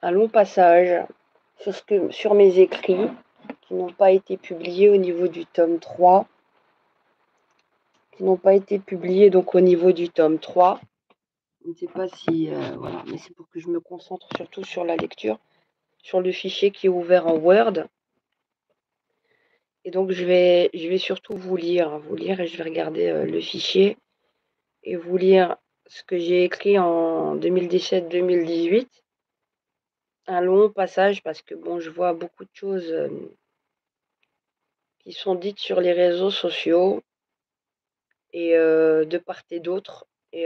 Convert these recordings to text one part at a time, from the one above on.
un long passage sur mes écrits qui n'ont pas été publiés au niveau du tome 3, qui n'ont pas été publiés donc au niveau du tome 3. Je ne sais pas si... voilà, mais c'est pour que je me concentre surtout sur la lecture, sur le fichier qui est ouvert en Word. Et donc je vais surtout vous lire et je vais regarder le fichier et vous lire ce que j'ai écrit en 2017-2018. Un long passage parce que bon, je vois beaucoup de choses qui sont dites sur les réseaux sociaux et de part et d'autre. Et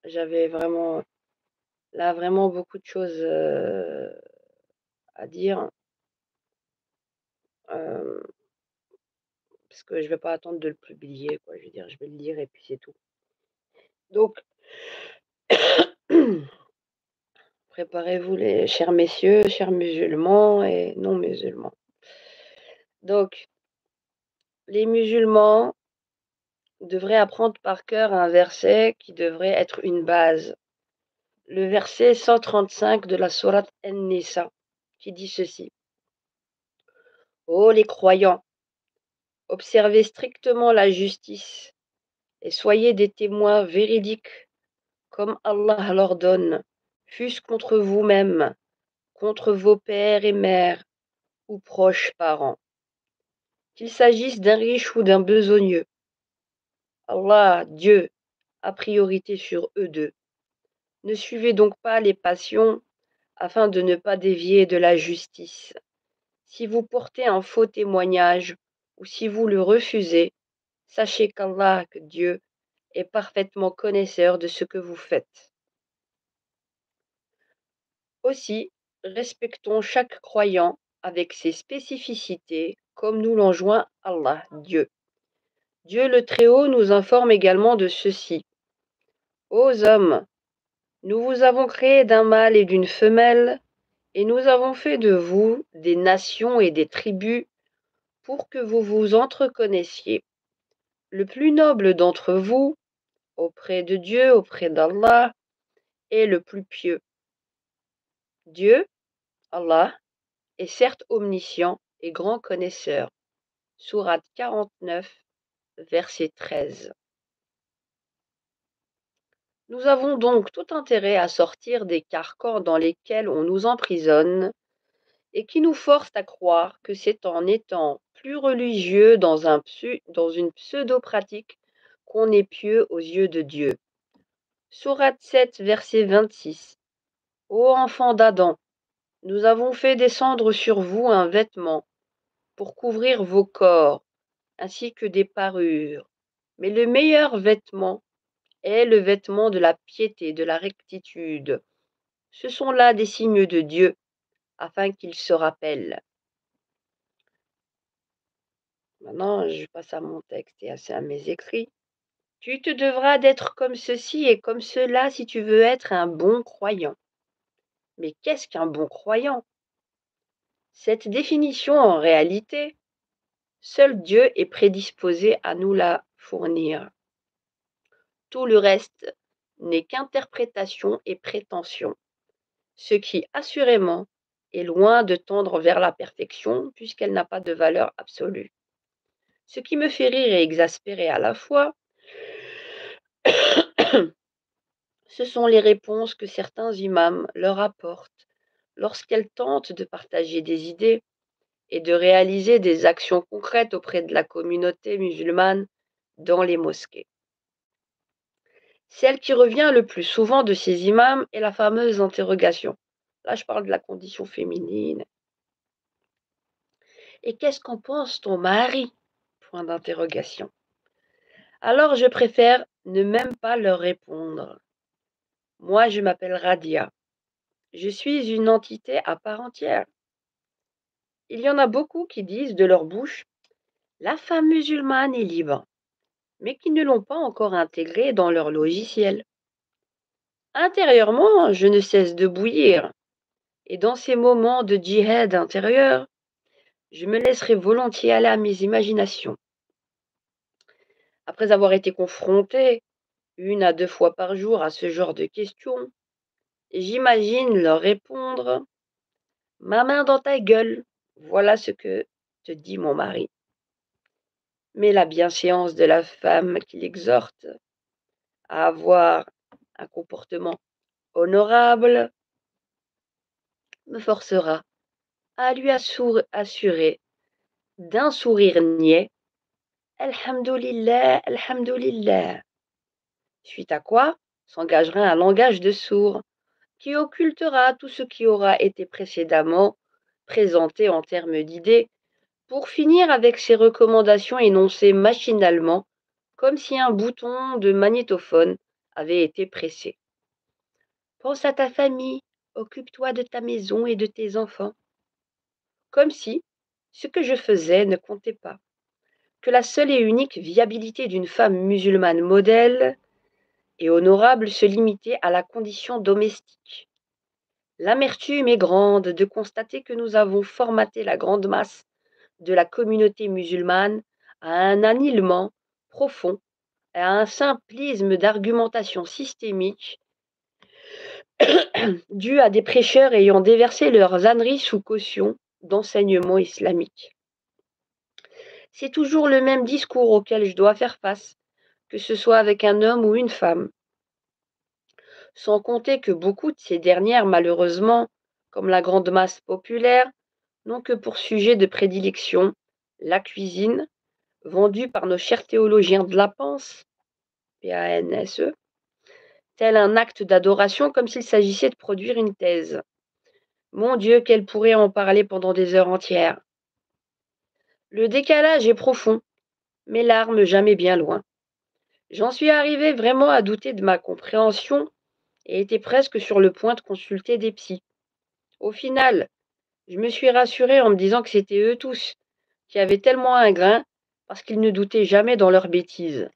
j'avais vraiment beaucoup de choses à dire. Parce que je vais pas attendre de le publier, quoi. Je veux dire, je vais le lire et puis c'est tout. Donc, préparez-vous, les chers messieurs, chers musulmans et non musulmans. Donc, les musulmans devraient apprendre par cœur un verset qui devrait être une base. Le verset 135 de la sourate An-Nisa, qui dit ceci. Ô les croyants, observez strictement la justice et soyez des témoins véridiques, comme Allah l'ordonne, fût-ce contre vous-même, contre vos pères et mères ou proches parents, qu'il s'agisse d'un riche ou d'un besogneux. Allah, Dieu, a priorité sur eux deux. Ne suivez donc pas les passions afin de ne pas dévier de la justice. Si vous portez un faux témoignage ou si vous le refusez, sachez qu'Allah, que Dieu, est parfaitement connaisseur de ce que vous faites. Aussi, respectons chaque croyant avec ses spécificités, comme nous l'enjoint Allah, Dieu. Dieu le Très-Haut nous informe également de ceci. Ô hommes, nous vous avons créés d'un mâle et d'une femelle, et nous avons fait de vous des nations et des tribus pour que vous vous entreconnaissiez. Le plus noble d'entre vous, auprès de Dieu, auprès d'Allah, est le plus pieux. Dieu, Allah, est certes omniscient et grand connaisseur. Sourate 49, verset 13. Nous avons donc tout intérêt à sortir des carcans dans lesquels on nous emprisonne et qui nous forcent à croire que c'est en étant plus religieux dans une pseudo-pratique qu'on est pieux aux yeux de Dieu. Sourate 7, verset 26. Ô enfants d'Adam, nous avons fait descendre sur vous un vêtement pour couvrir vos corps, ainsi que des parures. Mais le meilleur vêtement est le vêtement de la piété, de la rectitude. Ce sont là des signes de Dieu, afin qu'il se rappelle. Maintenant, je passe à mon texte et à mes écrits. Tu te devras d'être comme ceci et comme cela si tu veux être un bon croyant. Mais qu'est-ce qu'un bon croyant? Cette définition, en réalité, seul Dieu est prédisposé à nous la fournir. Tout le reste n'est qu'interprétation et prétention, ce qui, assurément, est loin de tendre vers la perfection puisqu'elle n'a pas de valeur absolue. Ce qui me fait rire et exaspérer à la fois, ce sont les réponses que certains imams leur apportent lorsqu'elles tentent de partager des idées et de réaliser des actions concrètes auprès de la communauté musulmane dans les mosquées. Celle qui revient le plus souvent de ces imams est la fameuse interrogation. Là, je parle de la condition féminine. Et qu'est-ce qu'en pense ton mari? Point d'interrogation. Alors, je préfère ne même pas leur répondre. Moi, je m'appelle Radia. Je suis une entité à part entière. Il y en a beaucoup qui disent de leur bouche la femme musulmane est libre, mais qui ne l'ont pas encore intégré dans leur logiciel. Intérieurement, je ne cesse de bouillir, et dans ces moments de djihad intérieur, je me laisserai volontiers aller à mes imaginations. Après avoir été confrontée 1 à 2 fois par jour à ce genre de questions, J'imagine leur répondre: «Ma main dans ta gueule, voilà ce que te dit mon mari». Mais la bienséance de la femme qui l'exhorte à avoir un comportement honorable me forcera à lui assurer d'un sourire niais: «Alhamdoulilah, alhamdoulilah». Suite à quoi s'engagera un langage de sourds qui occultera tout ce qui aura été précédemment présenté en termes d'idées, pour finir avec ces recommandations énoncées machinalement, comme si un bouton de magnétophone avait été pressé. Pense à ta famille, occupe-toi de ta maison et de tes enfants. Comme si ce que je faisais ne comptait pas, que la seule et unique viabilité d'une femme musulmane modèle et honorable se limitait à la condition domestique. L'amertume est grande de constater que nous avons formaté la grande masse de la communauté musulmane à un annihilement profond, à un simplisme d'argumentation systémique dû à des prêcheurs ayant déversé leurs âneries sous caution d'enseignements islamiques. C'est toujours le même discours auquel je dois faire face, que ce soit avec un homme ou une femme. Sans compter que beaucoup de ces dernières, malheureusement, comme la grande masse populaire, n'ont que pour sujet de prédilection la cuisine, vendue par nos chers théologiens de la Panse, PANSE, tel un acte d'adoration comme s'il s'agissait de produire une thèse. Mon Dieu, qu'elle pourrait en parler pendant des heures entières. Le décalage est profond, mes larmes jamais bien loin. J'en suis arrivée vraiment à douter de ma compréhension et était presque sur le point de consulter des psys. Au final, je me suis rassurée en me disant que c'était eux tous qui avaient tellement un grain parce qu'ils ne doutaient jamais dans leurs bêtises.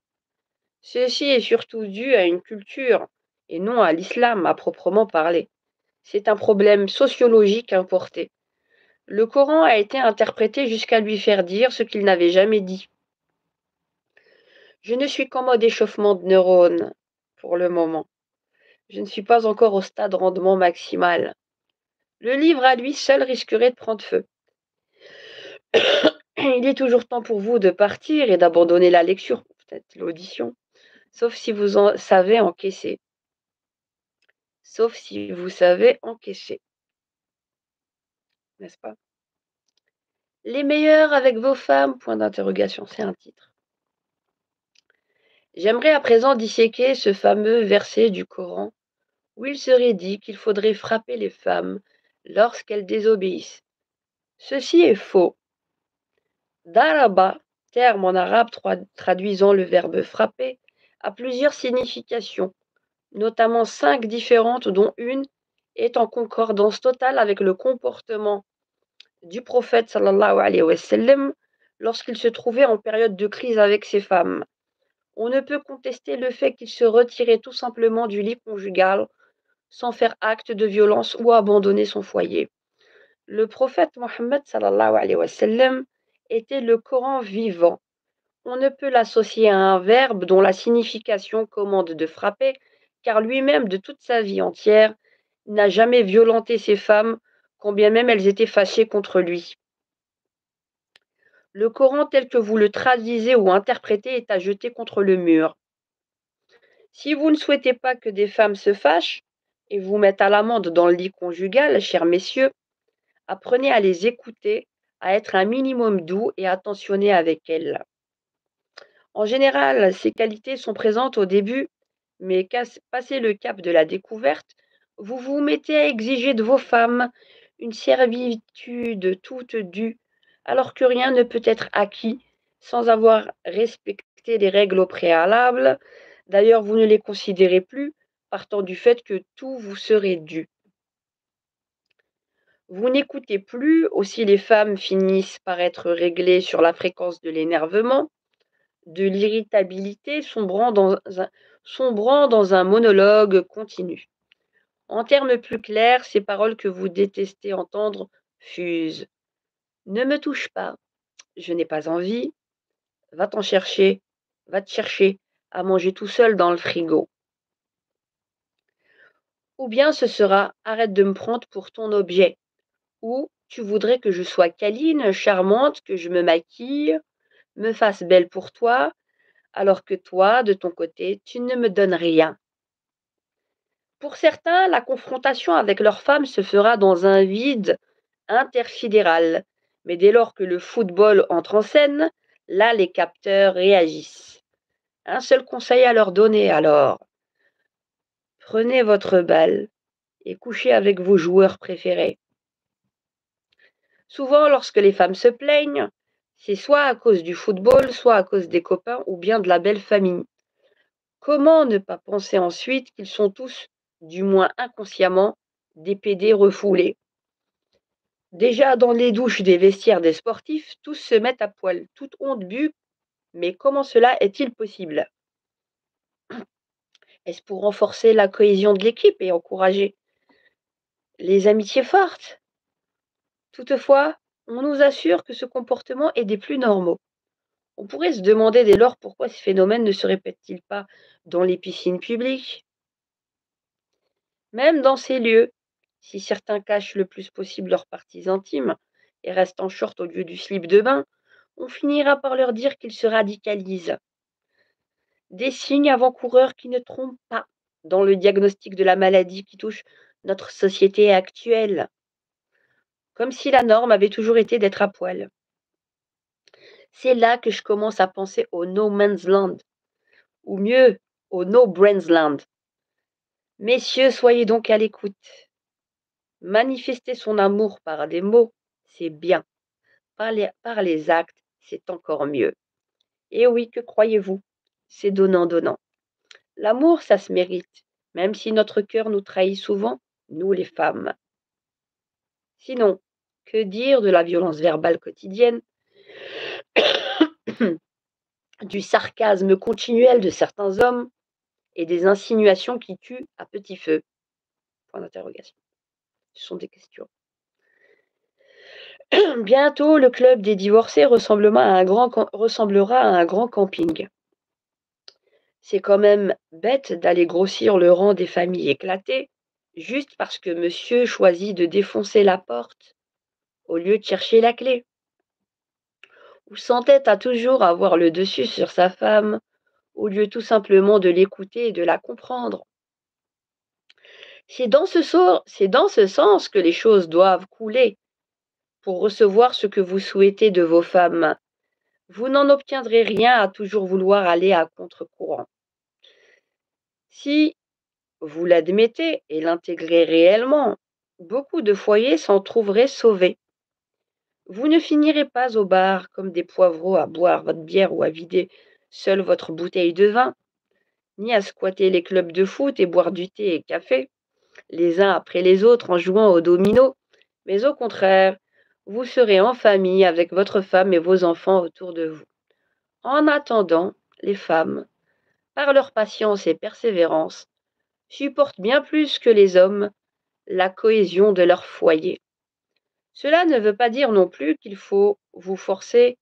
Ceci est surtout dû à une culture et non à l'islam à proprement parler. C'est un problème sociologique importé. Le Coran a été interprété jusqu'à lui faire dire ce qu'il n'avait jamais dit. Je ne suis qu'en mode échauffement de neurones pour le moment. Je ne suis pas encore au stade rendement maximal. Le livre à lui seul risquerait de prendre feu. Il est toujours temps pour vous de partir et d'abandonner la lecture, peut-être l'audition, sauf si vous en savez encaisser. Sauf si vous savez encaisser, n'est-ce pas? Les meilleurs avec vos femmes, point d'interrogation, c'est un titre. J'aimerais à présent disséquer ce fameux verset du Coran où il serait dit qu'il faudrait frapper les femmes lorsqu'elles désobéissent. Ceci est faux. Daraba, terme en arabe traduisant le verbe frapper, a plusieurs significations, notamment 5 différentes dont une est en concordance totale avec le comportement du prophète sallallahu alayhi wa sallam lorsqu'il se trouvait en période de crise avec ses femmes. On ne peut contester le fait qu'il se retirait tout simplement du lit conjugal sans faire acte de violence ou abandonner son foyer. Le prophète Mohammed sallallahu alayhi wa sallam était le Coran vivant. On ne peut l'associer à un verbe dont la signification commande de frapper, car lui-même, de toute sa vie entière, n'a jamais violenté ses femmes, quand bien même elles étaient fâchées contre lui. Le Coran tel que vous le traduisez ou interprétez est à jeter contre le mur. Si vous ne souhaitez pas que des femmes se fâchent et vous mettent à l'amende dans le lit conjugal, chers messieurs, apprenez à les écouter, à être un minimum doux et attentionné avec elles. En général, ces qualités sont présentes au début, mais passé le cap de la découverte, vous vous mettez à exiger de vos femmes une servitude toute due, alors que rien ne peut être acquis sans avoir respecté les règles au préalable. D'ailleurs, vous ne les considérez plus, partant du fait que tout vous serait dû. Vous n'écoutez plus, aussi les femmes finissent par être réglées sur la fréquence de l'énervement, de l'irritabilité, sombrant dans un monologue continu. En termes plus clairs, ces paroles que vous détestez entendre fusent. Ne me touche pas, je n'ai pas envie, va t'en chercher, va te chercher à manger tout seul dans le frigo. ou bien ce sera: «Arrête de me prendre pour ton objet», ou «Tu voudrais que je sois câline, charmante, que je me maquille, me fasse belle pour toi, alors que toi, de ton côté, tu ne me donnes rien». Pour certains, la confrontation avec leur femme se fera dans un vide intersidéral, mais dès lors que le football entre en scène, là les capteurs réagissent. Un seul conseil à leur donner alors: prenez votre balle et couchez avec vos joueurs préférés. Souvent, lorsque les femmes se plaignent, c'est soit à cause du football, soit à cause des copains ou bien de la belle famille. Comment ne pas penser ensuite qu'ils sont tous, du moins inconsciemment, des PD refoulés? Déjà dans les douches des vestiaires des sportifs, tous se mettent à poil, toute honte bue, mais comment cela est-il possible? Est-ce pour renforcer la cohésion de l'équipe et encourager les amitiés fortes? Toutefois, on nous assure que ce comportement est des plus normaux. On pourrait se demander dès lors pourquoi ces phénomènes ne se répètent-ils pas dans les piscines publiques? Même dans ces lieux, si certains cachent le plus possible leurs parties intimes et restent en short au lieu du slip de bain, on finira par leur dire qu'ils se radicalisent. Des signes avant-coureurs qui ne trompent pas dans le diagnostic de la maladie qui touche notre société actuelle, comme si la norme avait toujours été d'être à poil. C'est là que je commence à penser au no man's land, ou mieux, au no brain's land. Messieurs, soyez donc à l'écoute. Manifester son amour par des mots, c'est bien. Par les actes, c'est encore mieux. Et oui, que croyez-vous? C'est donnant-donnant. L'amour, ça se mérite, même si notre cœur nous trahit souvent, nous les femmes. Sinon, que dire de la violence verbale quotidienne, du sarcasme continuel de certains hommes et des insinuations qui tuent à petit feu? Point d'interrogation. Ce sont des questions. Bientôt, le club des divorcés ressemblera à un grand camping. C'est quand même bête d'aller grossir le rang des familles éclatées, juste parce que monsieur choisit de défoncer la porte au lieu de chercher la clé. Ou s'entête à toujours avoir le dessus sur sa femme, au lieu tout simplement de l'écouter et de la comprendre. C'est dans ce sens que les choses doivent couler pour recevoir ce que vous souhaitez de vos femmes. Vous n'en obtiendrez rien à toujours vouloir aller à contre-courant. Si vous l'admettez et l'intégrez réellement, beaucoup de foyers s'en trouveraient sauvés. Vous ne finirez pas au bar comme des poivreaux à boire votre bière ou à vider seule votre bouteille de vin, ni à squatter les clubs de foot et boire du thé et café, les uns après les autres en jouant au domino, mais au contraire, vous serez en famille avec votre femme et vos enfants autour de vous. En attendant, les femmes, par leur patience et persévérance, supportent bien plus que les hommes la cohésion de leur foyer. Cela ne veut pas dire non plus qu'il faut vous forcer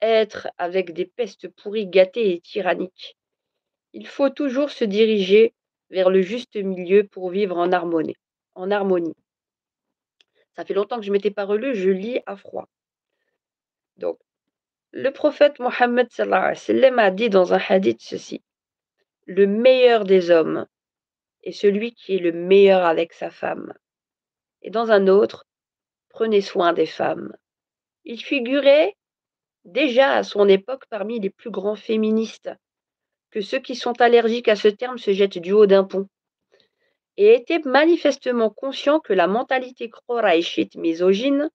à être avec des pestes pourries gâtées et tyranniques. Il faut toujours se diriger vers le juste milieu pour vivre en harmonie. En harmonie. Ça fait longtemps que je ne m'étais pas relu, je lis à froid. Donc, le prophète Mohammed sallallahu alayhi wa sallam a dit dans un hadith ceci: le meilleur des hommes est celui qui est le meilleur avec sa femme. Et dans un autre, prenez soin des femmes. Il figurait déjà à son époque parmi les plus grands féministes, que ceux qui sont allergiques à ce terme se jettent du haut d'un pont, et était manifestement conscient que la mentalité quraïchite misogyne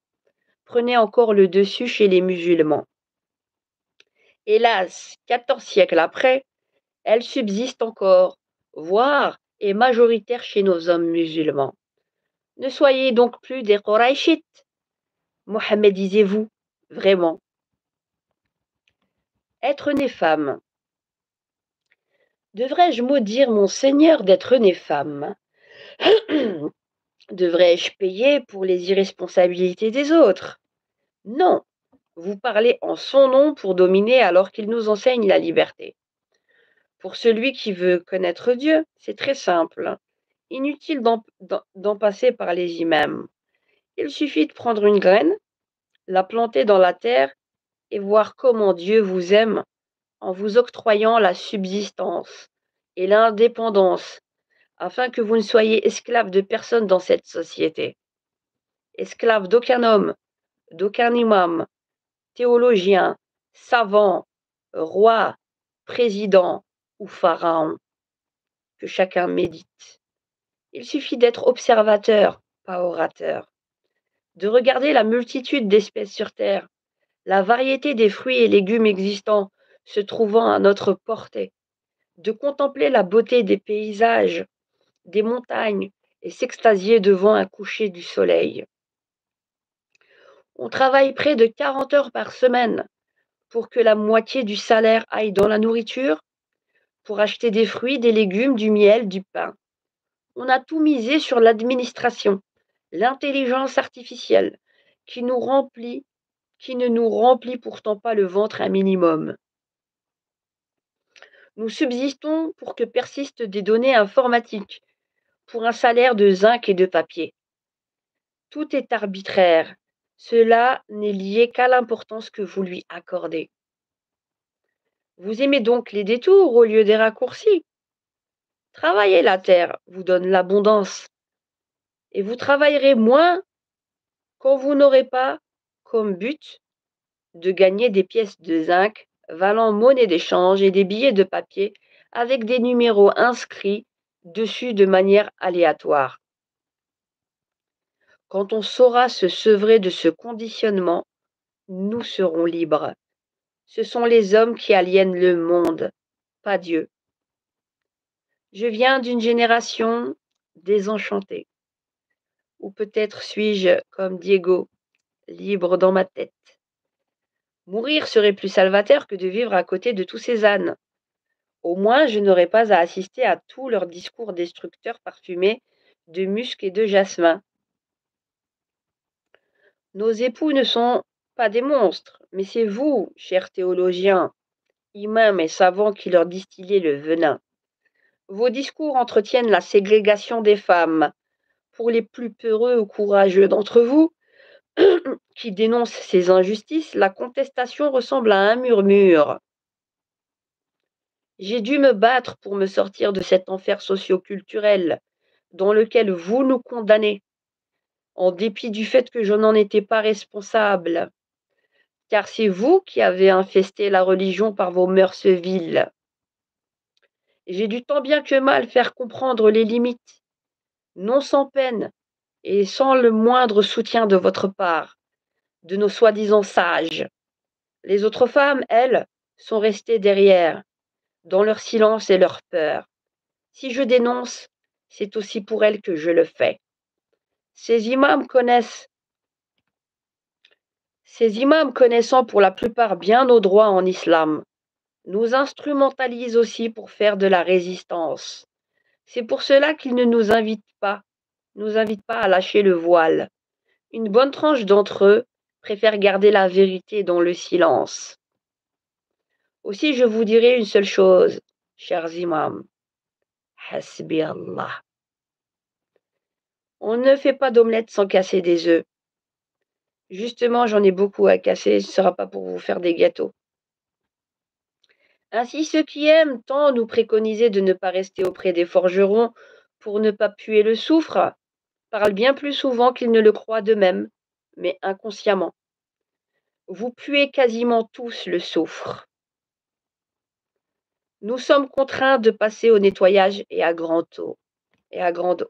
prenait encore le dessus chez les musulmans. Hélas, 14 siècles après, elle subsiste encore, voire est majoritaire chez nos hommes musulmans. Ne soyez donc plus des quraïchites, mohammedisez-vous, vraiment. Être née femme. Devrais-je maudire mon Seigneur d'être née femme? Devrais-je payer pour les irresponsabilités des autres? Non, vous parlez en son nom pour dominer alors qu'il nous enseigne la liberté. Pour celui qui veut connaître Dieu, c'est très simple. Inutile d'en passer par les imams. Il suffit de prendre une graine, la planter dans la terre et voir comment Dieu vous aime en vous octroyant la subsistance et l'indépendance, afin que vous ne soyez esclave de personne dans cette société, esclave d'aucun homme, d'aucun imam, théologien, savant, roi, président ou pharaon, que chacun médite. Il suffit d'être observateur, pas orateur, de regarder la multitude d'espèces sur Terre, la variété des fruits et légumes existants se trouvant à notre portée, de contempler la beauté des paysages, des montagnes et s'extasier devant un coucher du soleil. On travaille près de 40 heures par semaine pour que la moitié du salaire aille dans la nourriture, pour acheter des fruits, des légumes, du miel, du pain. On a tout misé sur l'administration, l'intelligence artificielle, qui nous remplit, qui ne nous remplit pourtant pas le ventre un minimum. Nous subsistons pour que persistent des données informatiques, pour un salaire de zinc et de papier. Tout est arbitraire. Cela n'est lié qu'à l'importance que vous lui accordez. Vous aimez donc les détours au lieu des raccourcis. Travailler la terre vous donne l'abondance, et vous travaillerez moins quand vous n'aurez pas comme but de gagner des pièces de zinc valant monnaie d'échange et des billets de papier avec des numéros inscrits dessus de manière aléatoire. Quand on saura se sevrer de ce conditionnement, nous serons libres. Ce sont les hommes qui aliènent le monde, pas Dieu. Je viens d'une génération désenchantée. Ou peut-être suis-je, comme Diego, libre dans ma tête. Mourir serait plus salvateur que de vivre à côté de tous ces ânes. Au moins, je n'aurais pas à assister à tous leurs discours destructeurs parfumés de musc et de jasmin. Nos époux ne sont pas des monstres, mais c'est vous, chers théologiens, imams et savants, qui leur distillez le venin. Vos discours entretiennent la ségrégation des femmes. Pour les plus peureux ou courageux d'entre vous, qui dénoncent ces injustices, la contestation ressemble à un murmure. J'ai dû me battre pour me sortir de cet enfer socio-culturel dans lequel vous nous condamnez, en dépit du fait que je n'en étais pas responsable, car c'est vous qui avez infesté la religion par vos mœurs viles. J'ai dû tant bien que mal faire comprendre les limites, non sans peine et sans le moindre soutien de votre part, de nos soi-disant sages. Les autres femmes, elles, sont restées derrière, dans leur silence et leur peur. Si je dénonce, c'est aussi pour elles que je le fais. Ces imams connaissent Ces imams, connaissant pour la plupart bien nos droits en islam, nous instrumentalisent aussi pour faire de la résistance. C'est pour cela qu'ils ne nous invitent pas à lâcher le voile. Une bonne tranche d'entre eux préfèrent garder la vérité dans le silence. Aussi, je vous dirai une seule chose, chers imams. Hasbi Allah. On ne fait pas d'omelette sans casser des œufs. Justement, j'en ai beaucoup à casser, ce ne sera pas pour vous faire des gâteaux. Ainsi, ceux qui aiment tant nous préconiser de ne pas rester auprès des forgerons pour ne pas puer le soufre, parlent bien plus souvent qu'ils ne le croient d'eux-mêmes, mais inconsciemment. Vous puez quasiment tous le soufre. Nous sommes contraints de passer au nettoyage et à grande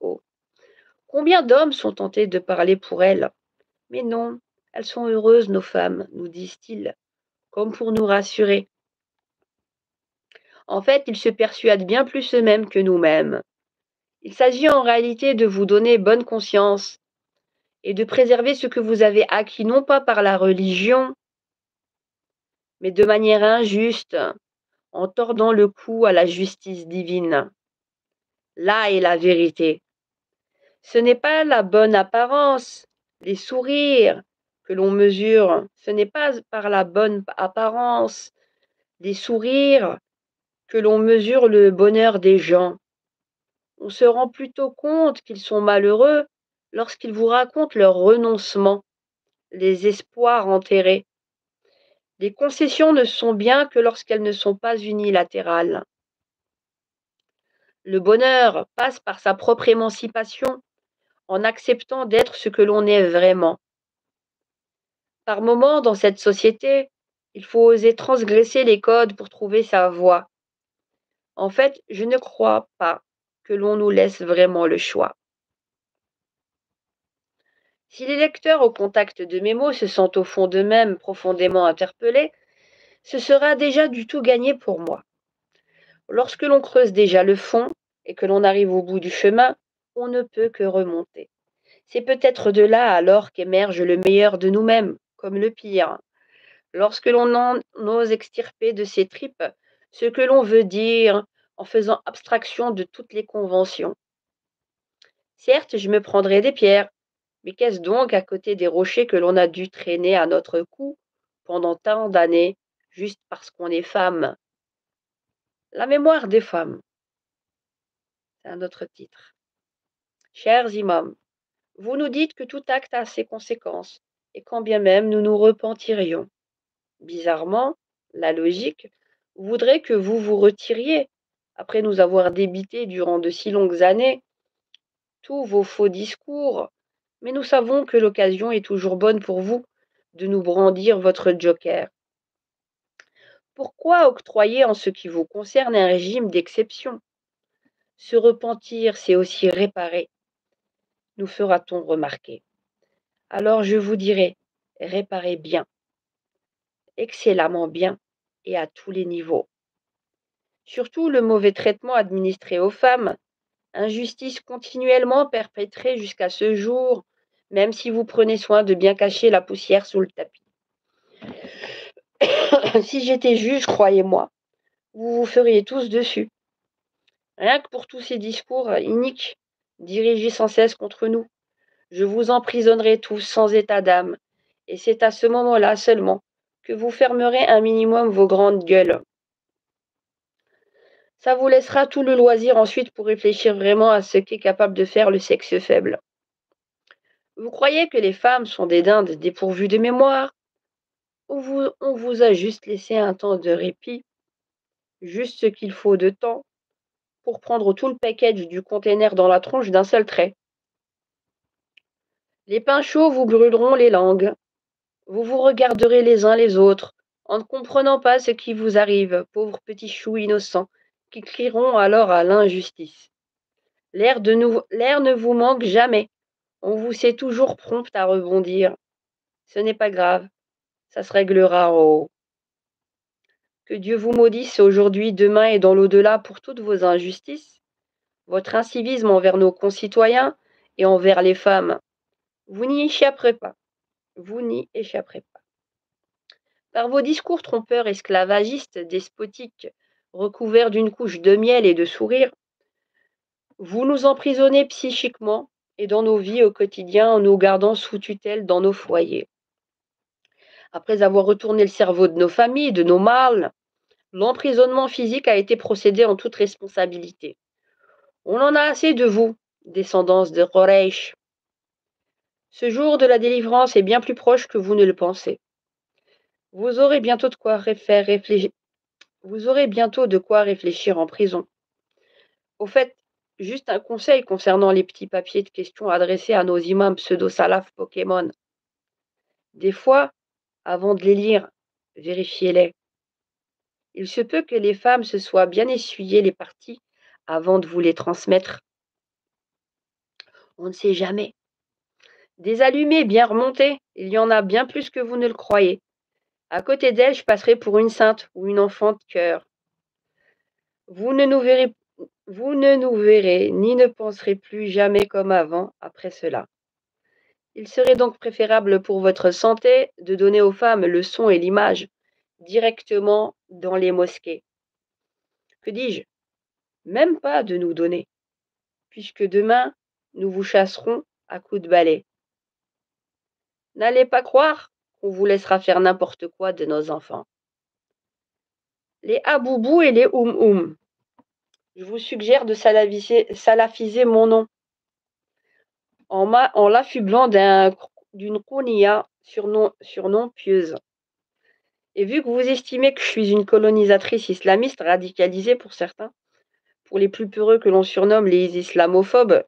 eau. Combien d'hommes sont tentés de parler pour elles? Mais non, elles sont heureuses, nos femmes, nous disent-ils, comme pour nous rassurer. En fait, ils se persuadent bien plus eux-mêmes que nous-mêmes. Il s'agit en réalité de vous donner bonne conscience et de préserver ce que vous avez acquis non pas par la religion, mais de manière injuste, en tordant le cou à la justice divine. Là est la vérité. Ce n'est pas la bonne apparence, les sourires que l'on mesure, ce n'est pas par la bonne apparence, les sourires que l'on mesure le bonheur des gens. On se rend plutôt compte qu'ils sont malheureux lorsqu'ils vous racontent leur renoncement, les espoirs enterrés. Les concessions ne sont bien que lorsqu'elles ne sont pas unilatérales. Le bonheur passe par sa propre émancipation, en acceptant d'être ce que l'on est vraiment. Par moments, dans cette société, il faut oser transgresser les codes pour trouver sa voie. En fait, je ne crois pas que l'on nous laisse vraiment le choix. Si les lecteurs au contact de mes mots se sentent au fond d'eux-mêmes profondément interpellés, ce sera déjà du tout gagné pour moi. Lorsque l'on creuse déjà le fond et que l'on arrive au bout du chemin, on ne peut que remonter. C'est peut-être de là alors qu'émerge le meilleur de nous-mêmes, comme le pire. Lorsque l'on en ose extirper de ses tripes ce que l'on veut dire en faisant abstraction de toutes les conventions. Certes, je me prendrai des pierres, mais qu'est-ce donc à côté des rochers que l'on a dû traîner à notre cou pendant tant d'années, juste parce qu'on est femme? La mémoire des femmes, c'est un autre titre. Chers imams, vous nous dites que tout acte a ses conséquences, et quand bien même nous nous repentirions. Bizarrement, la logique voudrait que vous vous retiriez, après nous avoir débité durant de si longues années tous vos faux discours, mais nous savons que l'occasion est toujours bonne pour vous de nous brandir votre joker. Pourquoi octroyer en ce qui vous concerne un régime d'exception? Se repentir, c'est aussi réparer, nous fera-t-on remarquer. Alors je vous dirai, réparez bien, excellemment bien, et à tous les niveaux. Surtout le mauvais traitement administré aux femmes, injustice continuellement perpétrée jusqu'à ce jour, même si vous prenez soin de bien cacher la poussière sous le tapis. Si j'étais juge, croyez-moi, vous vous feriez tous dessus. Rien que pour tous ces discours iniques, dirigés sans cesse contre nous, je vous emprisonnerai tous sans état d'âme, et c'est à ce moment-là seulement que vous fermerez un minimum vos grandes gueules. Ça vous laissera tout le loisir ensuite pour réfléchir vraiment à ce qu'est capable de faire le sexe faible. Vous croyez que les femmes sont des dindes dépourvues de mémoire, ou on vous a juste laissé un temps de répit, juste ce qu'il faut de temps pour prendre tout le package du container dans la tronche d'un seul trait? Les pains chauds vous brûleront les langues. Vous vous regarderez les uns les autres, en ne comprenant pas ce qui vous arrive, pauvres petits choux innocents, qui crieront alors à l'injustice. L'air ne vous manque jamais. On vous sait toujours prompte à rebondir. Ce n'est pas grave, ça se réglera en haut. Que Dieu vous maudisse aujourd'hui, demain et dans l'au-delà pour toutes vos injustices, votre incivisme envers nos concitoyens et envers les femmes. Vous n'y échapperez pas. Vous n'y échapperez pas. Par vos discours trompeurs, esclavagistes, despotiques, recouverts d'une couche de miel et de sourires, vous nous emprisonnez psychiquement et dans nos vies au quotidien en nous gardant sous tutelle dans nos foyers. Après avoir retourné le cerveau de nos familles, de nos mâles, l'emprisonnement physique a été procédé en toute responsabilité. On en a assez de vous, descendance de Quraysh. Ce jour de la délivrance est bien plus proche que vous ne le pensez. Vous aurez bientôt de quoi faire réfléchir. Vous aurez bientôt de quoi réfléchir en prison. Au fait, juste un conseil concernant les petits papiers de questions adressés à nos imams pseudo-salafs Pokémon. Des fois, avant de les lire, vérifiez-les. Il se peut que les femmes se soient bien essuyées les parties avant de vous les transmettre. On ne sait jamais. Des allumés bien remontés, il y en a bien plus que vous ne le croyez. À côté d'elles, je passerai pour une sainte ou une enfant de cœur. Vous ne nous verrez, vous ne nous verrez ni ne penserez plus jamais comme avant après cela. Il serait donc préférable pour votre santé de donner aux femmes le son et l'image directement dans les mosquées. Que dis-je? Même pas de nous donner, puisque demain, nous vous chasserons à coups de balai. N'allez pas croire qu'on vous laissera faire n'importe quoi de nos enfants. Les aboubous et les oum-oum. Je vous suggère de salafiser mon nom en l'affublant d'une kounia, surnom pieuse. Et vu que vous estimez que je suis une colonisatrice islamiste radicalisée pour certains, pour les plus peureux que l'on surnomme les islamophobes,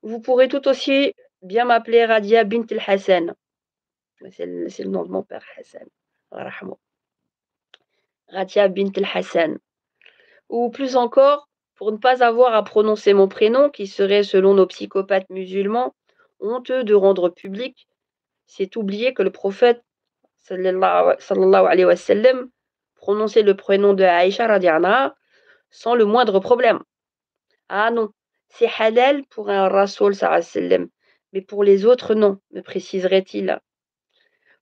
vous pourrez tout aussi bien m'appeler Radia bint el-Hassan. C'est le nom de mon père, Hassan. Allah yarhamou. Radia bint el-Hassan. Ou plus encore, pour ne pas avoir à prononcer mon prénom, qui serait, selon nos psychopathes musulmans, honteux de rendre public, c'est oublier que le prophète, sallallahu alayhi wa sallam, prononçait le prénom de Aïcha radiallahu sans le moindre problème. Ah non, c'est halal pour un rasoul sallallahu alayhi wa sallam, mais pour les autres non, me préciserait-il.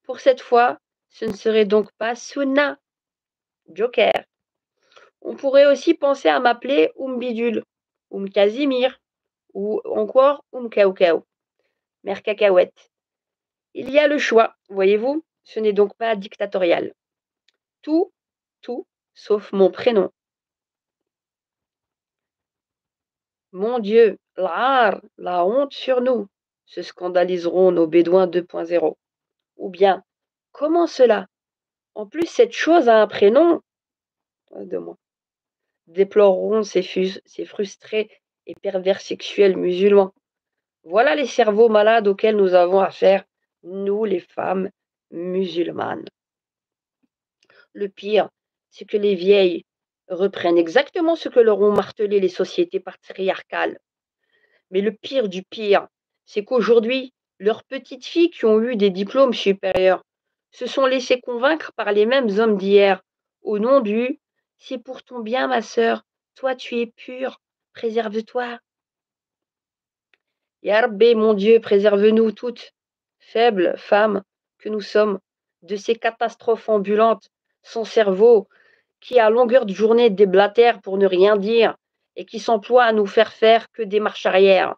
Pour cette fois, ce ne serait donc pas Sunna, Joker. On pourrait aussi penser à m'appeler Bidul, Casimir, ou encore Kaukau, mère cacahuète. Il y a le choix, voyez-vous, ce n'est donc pas dictatorial. Tout, sauf mon prénom. Mon Dieu, la honte sur nous, se scandaliseront nos Bédouins 2.0. Ou bien, comment cela? En plus, cette chose a un prénom de moi. Déploreront ces frustrés et pervers sexuels musulmans. Voilà les cerveaux malades auxquels nous avons affaire, nous les femmes musulmanes. Le pire, c'est que les vieilles reprennent exactement ce que leur ont martelé les sociétés patriarcales. Mais le pire du pire, c'est qu'aujourd'hui, leurs petites filles qui ont eu des diplômes supérieurs se sont laissées convaincre par les mêmes hommes d'hier, au nom du «c'est pour ton bien, ma sœur, toi tu es pure, préserve-toi». Ya Rabbi, mon Dieu, préserve-nous toutes, faibles femmes que nous sommes, de ces catastrophes ambulantes, sans cerveau, qui à longueur de journée déblatèrent pour ne rien dire, et qui s'emploient à nous faire que des marches arrière.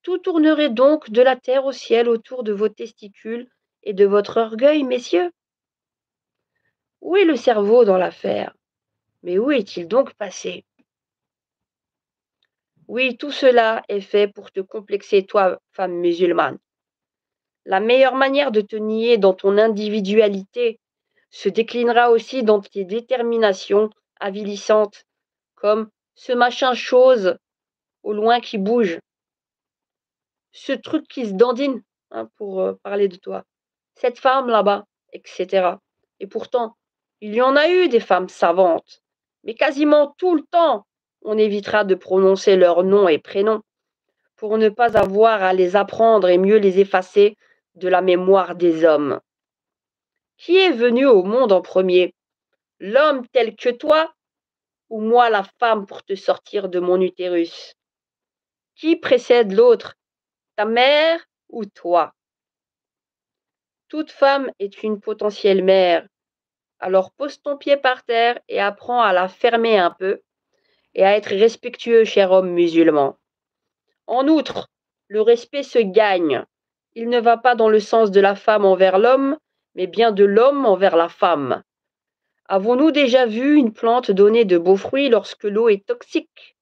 Tout tournerait donc de la terre au ciel autour de vos testicules et de votre orgueil, messieurs. Où est le cerveau dans l'affaire? Mais où est-il donc passé? Oui, tout cela est fait pour te complexer, toi, femme musulmane. La meilleure manière de te nier dans ton individualité se déclinera aussi dans tes déterminations avilissantes, comme ce machin chose au loin qui bouge, ce truc qui se dandine, hein, pour parler de toi, cette femme là-bas, etc. Et pourtant, il y en a eu des femmes savantes, mais quasiment tout le temps, on évitera de prononcer leurs noms et prénoms pour ne pas avoir à les apprendre et mieux les effacer de la mémoire des hommes. Qui est venu au monde en premier? L'homme tel que toi ou moi la femme pour te sortir de mon utérus? Qui précède l'autre, ta mère ou toi? Toute femme est une potentielle mère, alors pose ton pied par terre et apprends à la fermer un peu et à être respectueux, cher homme musulman. En outre, le respect se gagne. Il ne va pas dans le sens de la femme envers l'homme, mais bien de l'homme envers la femme. Avons-nous déjà vu une plante donner de beaux fruits lorsque l'eau est toxique?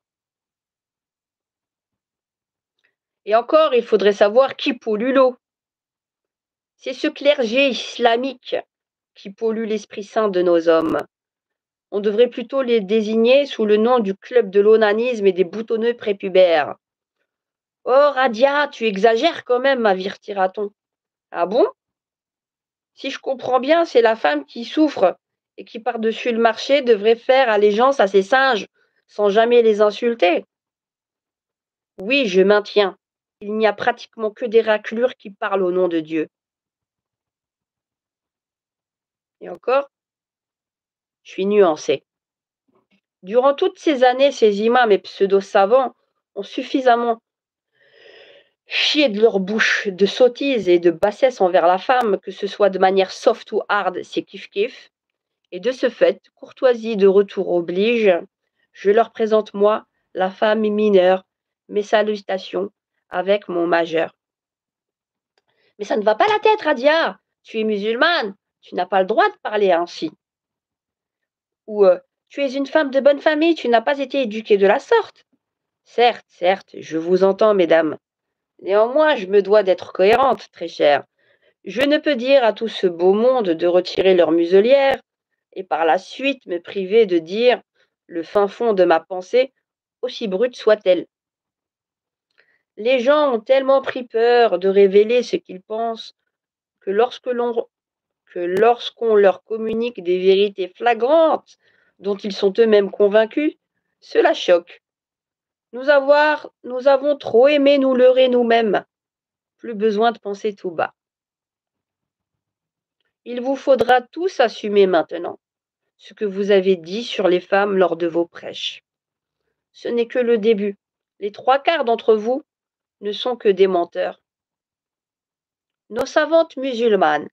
Et encore, il faudrait savoir qui pollue l'eau. C'est ce clergé islamique qui pollue l'esprit saint de nos hommes. On devrait plutôt les désigner sous le nom du club de l'onanisme et des boutonneux prépubères. Oh, Radia, tu exagères quand même, m'avertira-t-on. Ah bon? Si je comprends bien, c'est la femme qui souffre et qui, par-dessus le marché, devrait faire allégeance à ces singes, sans jamais les insulter. Oui, je maintiens. Il n'y a pratiquement que des raclures qui parlent au nom de Dieu. Et encore, je suis nuancée. Durant toutes ces années, ces imams et pseudo-savants ont suffisamment chié de leur bouche de sottises et de bassesse envers la femme, que ce soit de manière soft ou hard, c'est kiff-kiff. Et de ce fait, courtoisie de retour oblige, je leur présente moi, la femme mineure, mes salutations avec mon majeur. Mais ça ne va pas la tête, Radia. Tu es musulmane, tu n'as pas le droit de parler ainsi. Ou Tu es une femme de bonne famille, tu n'as pas été éduquée de la sorte. Certes, certes, je vous entends, mesdames. Néanmoins, je me dois d'être cohérente, très chère. Je ne peux dire à tout ce beau monde de retirer leur muselière, et par la suite me priver de dire le fin fond de ma pensée, aussi brute soit-elle. Les gens ont tellement pris peur de révéler ce qu'ils pensent que lorsqu'on leur communique des vérités flagrantes dont ils sont eux-mêmes convaincus, cela choque. Nous avons trop aimé nous leurrer nous-mêmes. Plus besoin de penser tout bas. Il vous faudra tous assumer maintenant ce que vous avez dit sur les femmes lors de vos prêches. Ce n'est que le début. Les trois quarts d'entre vous ne sont que des menteurs. Nos savantes musulmanes,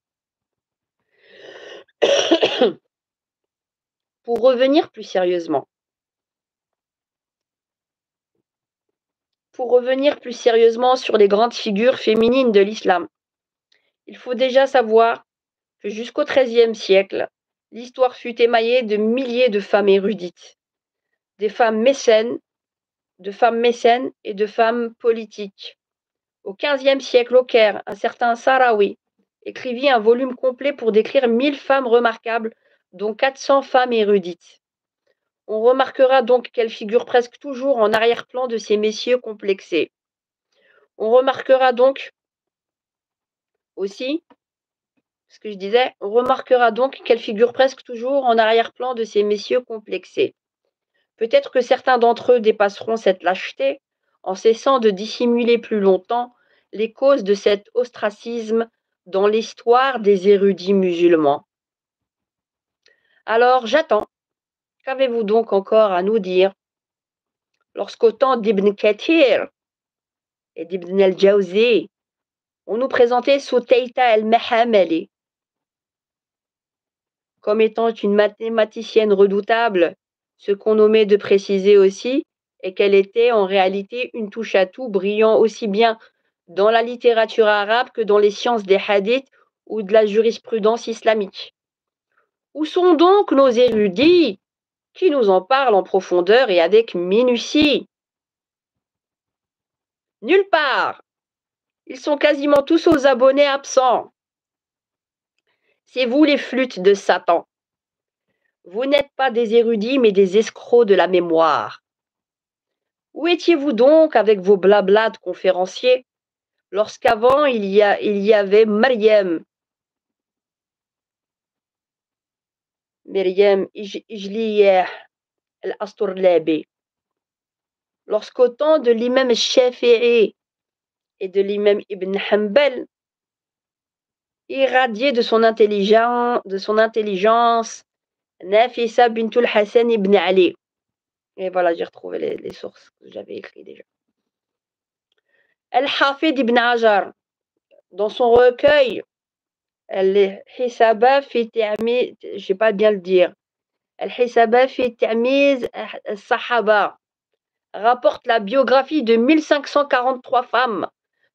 pour revenir plus sérieusement, sur les grandes figures féminines de l'islam, il faut déjà savoir que jusqu'au XIIIe siècle, l'histoire fut émaillée de milliers de femmes érudites, des femmes mécènes, et de femmes politiques. Au XVe siècle, au Caire, un certain Sarawi écrivit un volume complet pour décrire 1000 femmes remarquables, dont 400 femmes érudites. On remarquera donc qu'elles figurent presque toujours en arrière-plan de ces messieurs complexés. On remarquera donc qu'elles figurent presque toujours en arrière-plan de ces messieurs complexés. Peut-être que certains d'entre eux dépasseront cette lâcheté en cessant de dissimuler plus longtemps les causes de cet ostracisme dans l'histoire des érudits musulmans. Alors j'attends. Qu'avez-vous donc encore à nous dire? Lorsqu'au temps d'Ibn Kathir et d'Ibn al-Jawzi, on nous présentait Sutayta al-Mahamali comme étant une mathématicienne redoutable, ce qu'on omet de préciser aussi est qu'elle était en réalité une touche-à-tout brillant aussi bien dans la littérature arabe que dans les sciences des hadiths ou de la jurisprudence islamique. Où sont donc nos érudits qui nous en parlent en profondeur et avec minutie? Nulle part. Ils sont quasiment tous aux abonnés absents. C'est vous les flûtes de Satan. Vous n'êtes pas des érudits mais des escrocs de la mémoire. Où étiez-vous donc avec vos blablas de conférenciers lorsqu'avant il y avait Maryam Ijliyah al-Asturlabi, lorsqu'au temps de l'imam Shafi'i et de l'imam Ibn Hanbal, irradié de son intelligence, Nafisa bintul Hassan ibn Ali. Et voilà, j'ai retrouvé les sources que j'avais écrites déjà. Al-Hafid ibn Hajar, dans son recueil, Al-Hisaba fi Ta'miz, je sais pas bien le dire, Al-Hisaba fi Ta'miz al-Sahaba, rapporte la biographie de 1543 femmes,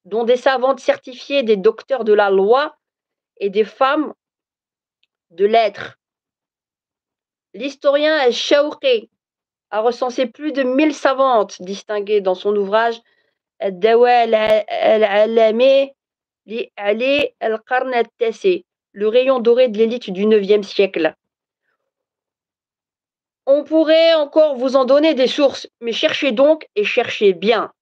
dont des savantes certifiées, des docteurs de la loi et des femmes de lettres. L'historien Al-Shawqi a recensé plus de 1000 savantes distinguées dans son ouvrage Ad-Dawa al-Alami li Ali al-Qarn al-Tasi, le rayon doré de l'élite du IXe siècle. On pourrait encore vous en donner des sources, mais cherchez donc et cherchez bien.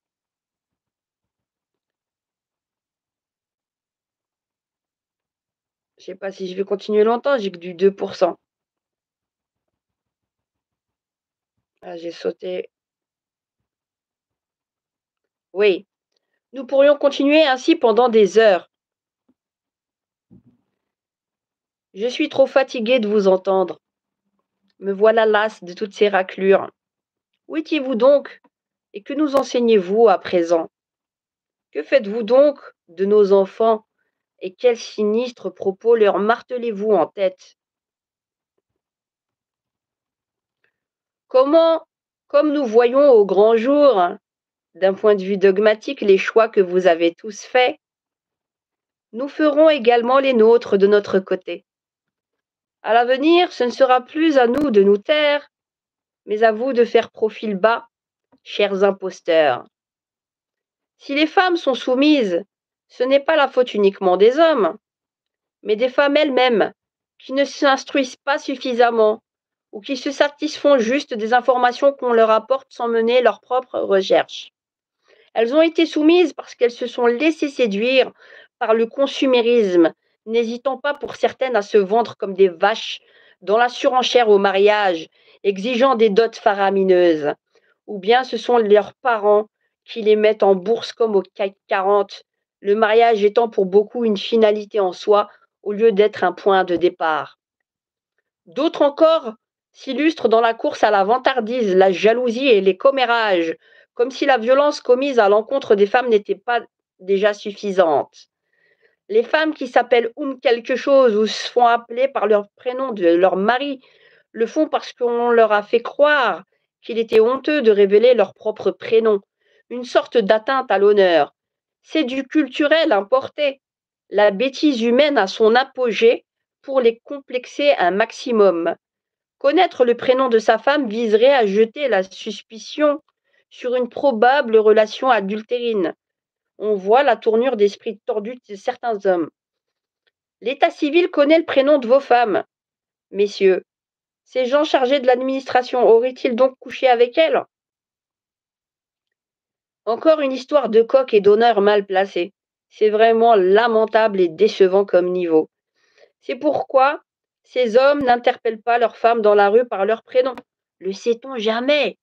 Je sais pas si je vais continuer longtemps, j'ai que du 2%. Ah, j'ai sauté. Oui, nous pourrions continuer ainsi pendant des heures. Je suis trop fatiguée de vous entendre. Me voilà lasse de toutes ces raclures. Où étiez-vous donc? Et que nous enseignez-vous à présent? Que faites-vous donc de nos enfants? Et quels sinistres propos leur martelez-vous en tête? Comment, comme nous voyons au grand jour, d'un point de vue dogmatique, les choix que vous avez tous faits, nous ferons également les nôtres de notre côté. À l'avenir, ce ne sera plus à nous de nous taire, mais à vous de faire profil bas, chers imposteurs. Si les femmes sont soumises, ce n'est pas la faute uniquement des hommes, mais des femmes elles-mêmes, qui ne s'instruisent pas suffisamment ou qui se satisfont juste des informations qu'on leur apporte sans mener leurs propres recherches. Elles ont été soumises parce qu'elles se sont laissées séduire par le consumérisme, n'hésitant pas pour certaines à se vendre comme des vaches dans la surenchère au mariage, exigeant des dots faramineuses. Ou bien ce sont leurs parents qui les mettent en bourse comme au CAC 40, le mariage étant pour beaucoup une finalité en soi au lieu d'être un point de départ. D'autres encore s'illustrent dans la course à la vantardise, la jalousie et les commérages, comme si la violence commise à l'encontre des femmes n'était pas déjà suffisante. Les femmes qui s'appellent quelque chose ou se font appeler par leur prénom de leur mari le font parce qu'on leur a fait croire qu'il était honteux de révéler leur propre prénom, une sorte d'atteinte à l'honneur. C'est du culturel importé. La bêtise humaine a son apogée pour les complexer un maximum. Connaître le prénom de sa femme viserait à jeter la suspicion sur une probable relation adultérine. On voit la tournure d'esprit tordu de certains hommes. L'état civil connaît le prénom de vos femmes. Messieurs, ces gens chargés de l'administration auraient-ils donc couché avec elles? Encore une histoire de coq et d'honneur mal placé. C'est vraiment lamentable et décevant comme niveau. C'est pourquoi ces hommes n'interpellent pas leurs femmes dans la rue par leur prénom. Le sait-on jamais?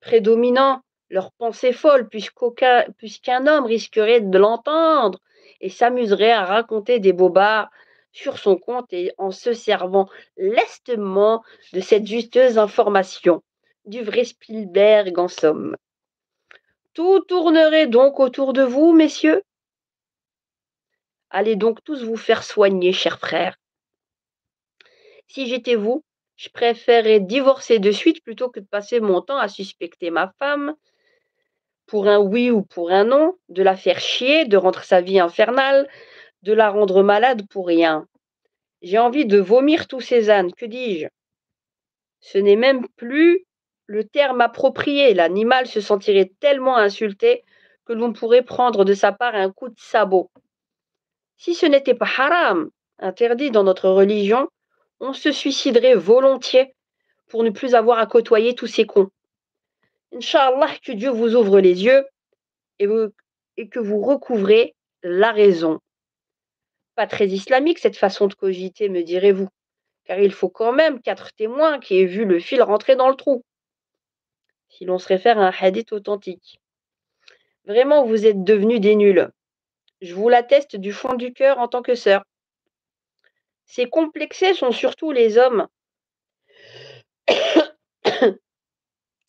Prédominant leur pensée folle, puisqu'un homme risquerait de l'entendre et s'amuserait à raconter des bobards sur son compte et en se servant lestement de cette justeuse information. Du vrai Spielberg en somme. Tout tournerait donc autour de vous, messieurs? Allez donc tous vous faire soigner, chers frères. Si j'étais vous, je préférerais divorcer de suite plutôt que de passer mon temps à suspecter ma femme, pour un oui ou pour un non, de la faire chier, de rendre sa vie infernale, de la rendre malade pour rien. J'ai envie de vomir tous ces ânes, que dis-je? Ce n'est même plus le terme approprié, l'animal se sentirait tellement insulté que l'on pourrait prendre de sa part un coup de sabot. Si ce n'était pas haram, interdit dans notre religion, on se suiciderait volontiers pour ne plus avoir à côtoyer tous ces cons. Inch'Allah, que Dieu vous ouvre les yeux et, et que vous recouvrez la raison. Pas très islamique cette façon de cogiter, me direz-vous, car il faut quand même 4 témoins qui aient vu le fil rentrer dans le trou, si l'on se réfère à un hadith authentique. Vraiment, vous êtes devenus des nuls. Je vous l'atteste du fond du cœur en tant que sœur. Ces complexés sont surtout les hommes.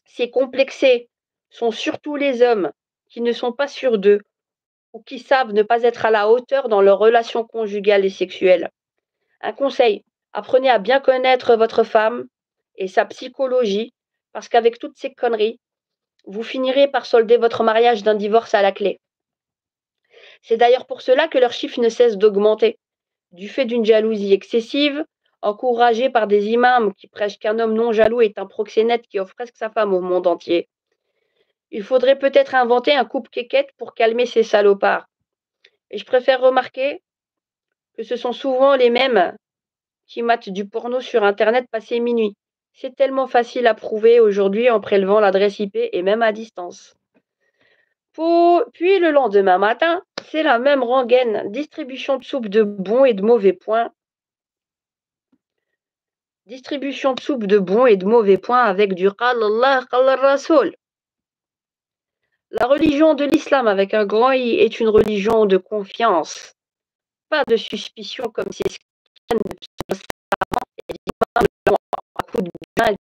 Ces complexés sont surtout les hommes qui ne sont pas sûrs d'eux ou qui savent ne pas être à la hauteur dans leurs relations conjugales et sexuelles. Un conseil, apprenez à bien connaître votre femme et sa psychologie, parce qu'avec toutes ces conneries, vous finirez par solder votre mariage d'un divorce à la clé. C'est d'ailleurs pour cela que leurs chiffres ne cessent d'augmenter, du fait d'une jalousie excessive, encouragée par des imams qui prêchent qu'un homme non jaloux est un proxénète qui offre presque sa femme au monde entier. Il faudrait peut-être inventer un couple quéquette pour calmer ces salopards. Et je préfère remarquer que ce sont souvent les mêmes qui matent du porno sur internet passé minuit. C'est tellement facile à prouver aujourd'hui en prélevant l'adresse IP et même à distance. Puis le lendemain matin, c'est la même rengaine, distribution de soupe de bons et de mauvais points. Distribution de soupe de bons et de mauvais points avec du Qal Allah, Qal Rasoul. La religion de l'islam avec un grand I est une religion de confiance, pas de suspicion comme c'est ce qu'ils viennent de à coup de bien.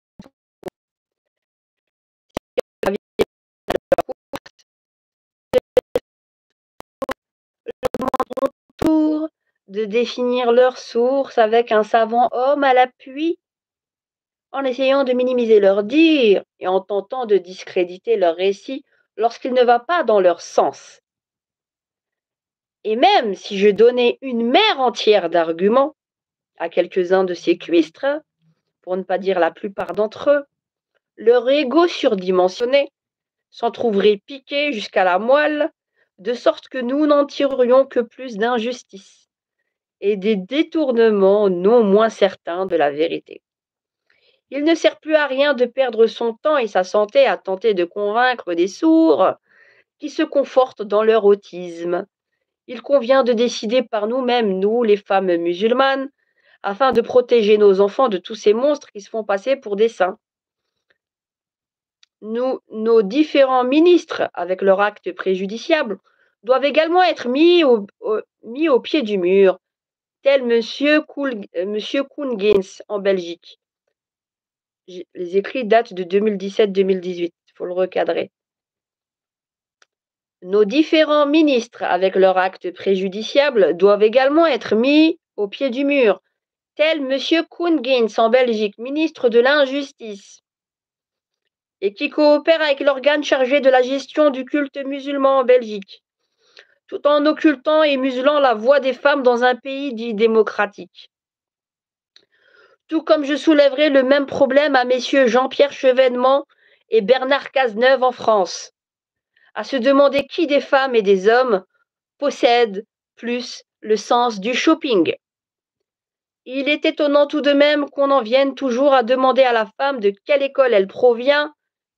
Tour de définir leur source avec un savant homme à l'appui, en essayant de minimiser leurs dires et en tentant de discréditer leur récit lorsqu'il ne va pas dans leur sens. Et même si je donnais une mer entière d'arguments à quelques-uns de ces cuistres, pour ne pas dire la plupart d'entre eux, Leur ego surdimensionné s'en trouverait piqué jusqu'à la moelle, de sorte que nous n'en tirerions que plus d'injustice et des détournements non moins certains de la vérité. Il ne sert plus à rien de perdre son temps et sa santé à tenter de convaincre des sourds qui se confortent dans leur autisme. Il convient de décider par nous-mêmes, nous, les femmes musulmanes, afin de protéger nos enfants de tous ces monstres qui se font passer pour des saints. Nos différents ministres, avec leurs actes préjudiciables, doivent également être mis au pied du mur, tel Monsieur Koengins en Belgique. Les écrits datent de 2017-2018, il faut le recadrer. Nos différents ministres, avec leurs actes préjudiciables, doivent également être mis au pied du mur, tel Monsieur Koengins en Belgique, ministre de l'Injustice, et qui coopère avec l'organe chargé de la gestion du culte musulman en Belgique, tout en occultant et muselant la voix des femmes dans un pays dit démocratique. Tout comme je soulèverai le même problème à messieurs Jean-Pierre Chevènement et Bernard Cazeneuve en France, à se demander qui des femmes et des hommes possède plus le sens du shopping. Il est étonnant tout de même qu'on en vienne toujours à demander à la femme de quelle école elle provient,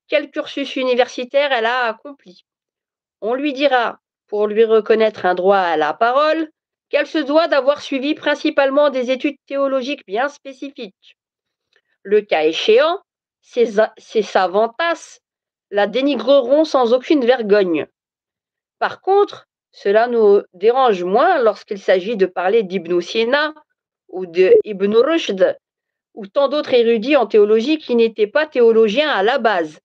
quel cursus universitaire elle a accompli. On lui dira, pour lui reconnaître un droit à la parole, qu'elle se doit d'avoir suivi principalement des études théologiques bien spécifiques. Le cas échéant, ces savantasses la dénigreront sans aucune vergogne. Par contre, cela nous dérange moins lorsqu'il s'agit de parler d'Ibn Sina ou de Ibn Rushd ou tant d'autres érudits en théologie qui n'étaient pas théologiens à la base.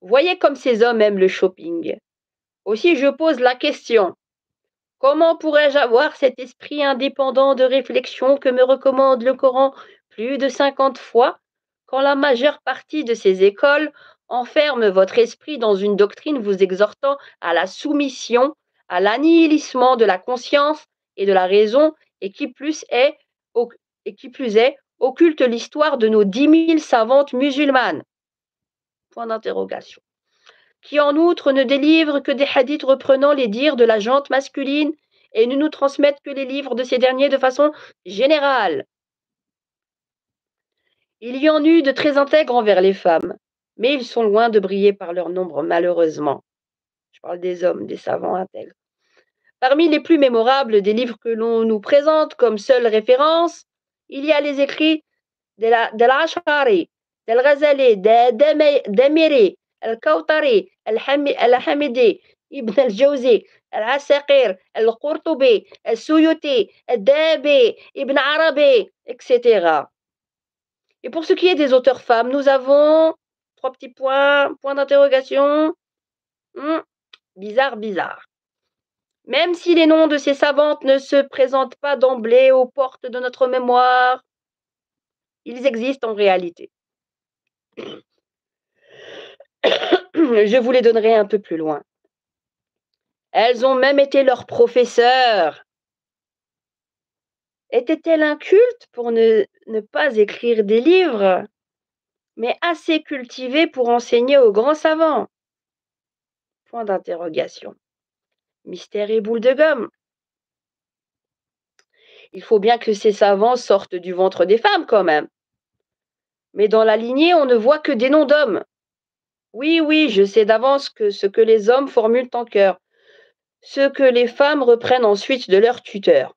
Voyez comme ces hommes aiment le shopping. Aussi, je pose la question: comment pourrais-je avoir cet esprit indépendant de réflexion que me recommande le Coran plus de 50 fois, quand la majeure partie de ces écoles enferme votre esprit dans une doctrine vous exhortant à la soumission, à l'annihilissement de la conscience et de la raison, et et qui plus est occulte l'histoire de nos 10 000 savantes musulmanes? Point d'interrogation. Qui en outre ne délivre que des hadiths reprenant les dires de la gente masculine et ne nous transmettent que les livres de ces derniers de façon générale. Il y en eut de très intègres envers les femmes, mais ils sont loin de briller par leur nombre malheureusement. Je parle des hommes, des savants intègres. Parmi les plus mémorables des livres que l'on nous présente comme seule référence, il y a les écrits de l'Ash'ari, del Ghazali, d'Amiri, al-Kawtari, al-Hamidi, Ibn al-Jawzi, al-Asaqir, al-Qurtubi, al-Suyuti, al-Dabi, Ibn Arabi, etc. Et pour ce qui est des auteurs femmes, nous avons trois petits points, point d'interrogation. Bizarre, bizarre. Même si les noms de ces savantes ne se présentent pas d'emblée aux portes de notre mémoire, ils existent en réalité. Je vous les donnerai un peu plus loin. Elles ont même été leurs professeurs. Étaient-elles incultes pour ne pas écrire des livres, mais assez cultivées pour enseigner aux grands savants? Point d'interrogation. Mystère et boule de gomme. Il faut bien que ces savants sortent du ventre des femmes quand même. Mais dans la lignée, on ne voit que des noms d'hommes. Oui, oui, je sais d'avance que ce que les hommes formulent en chœur, ce que les femmes reprennent ensuite de leurs tuteurs.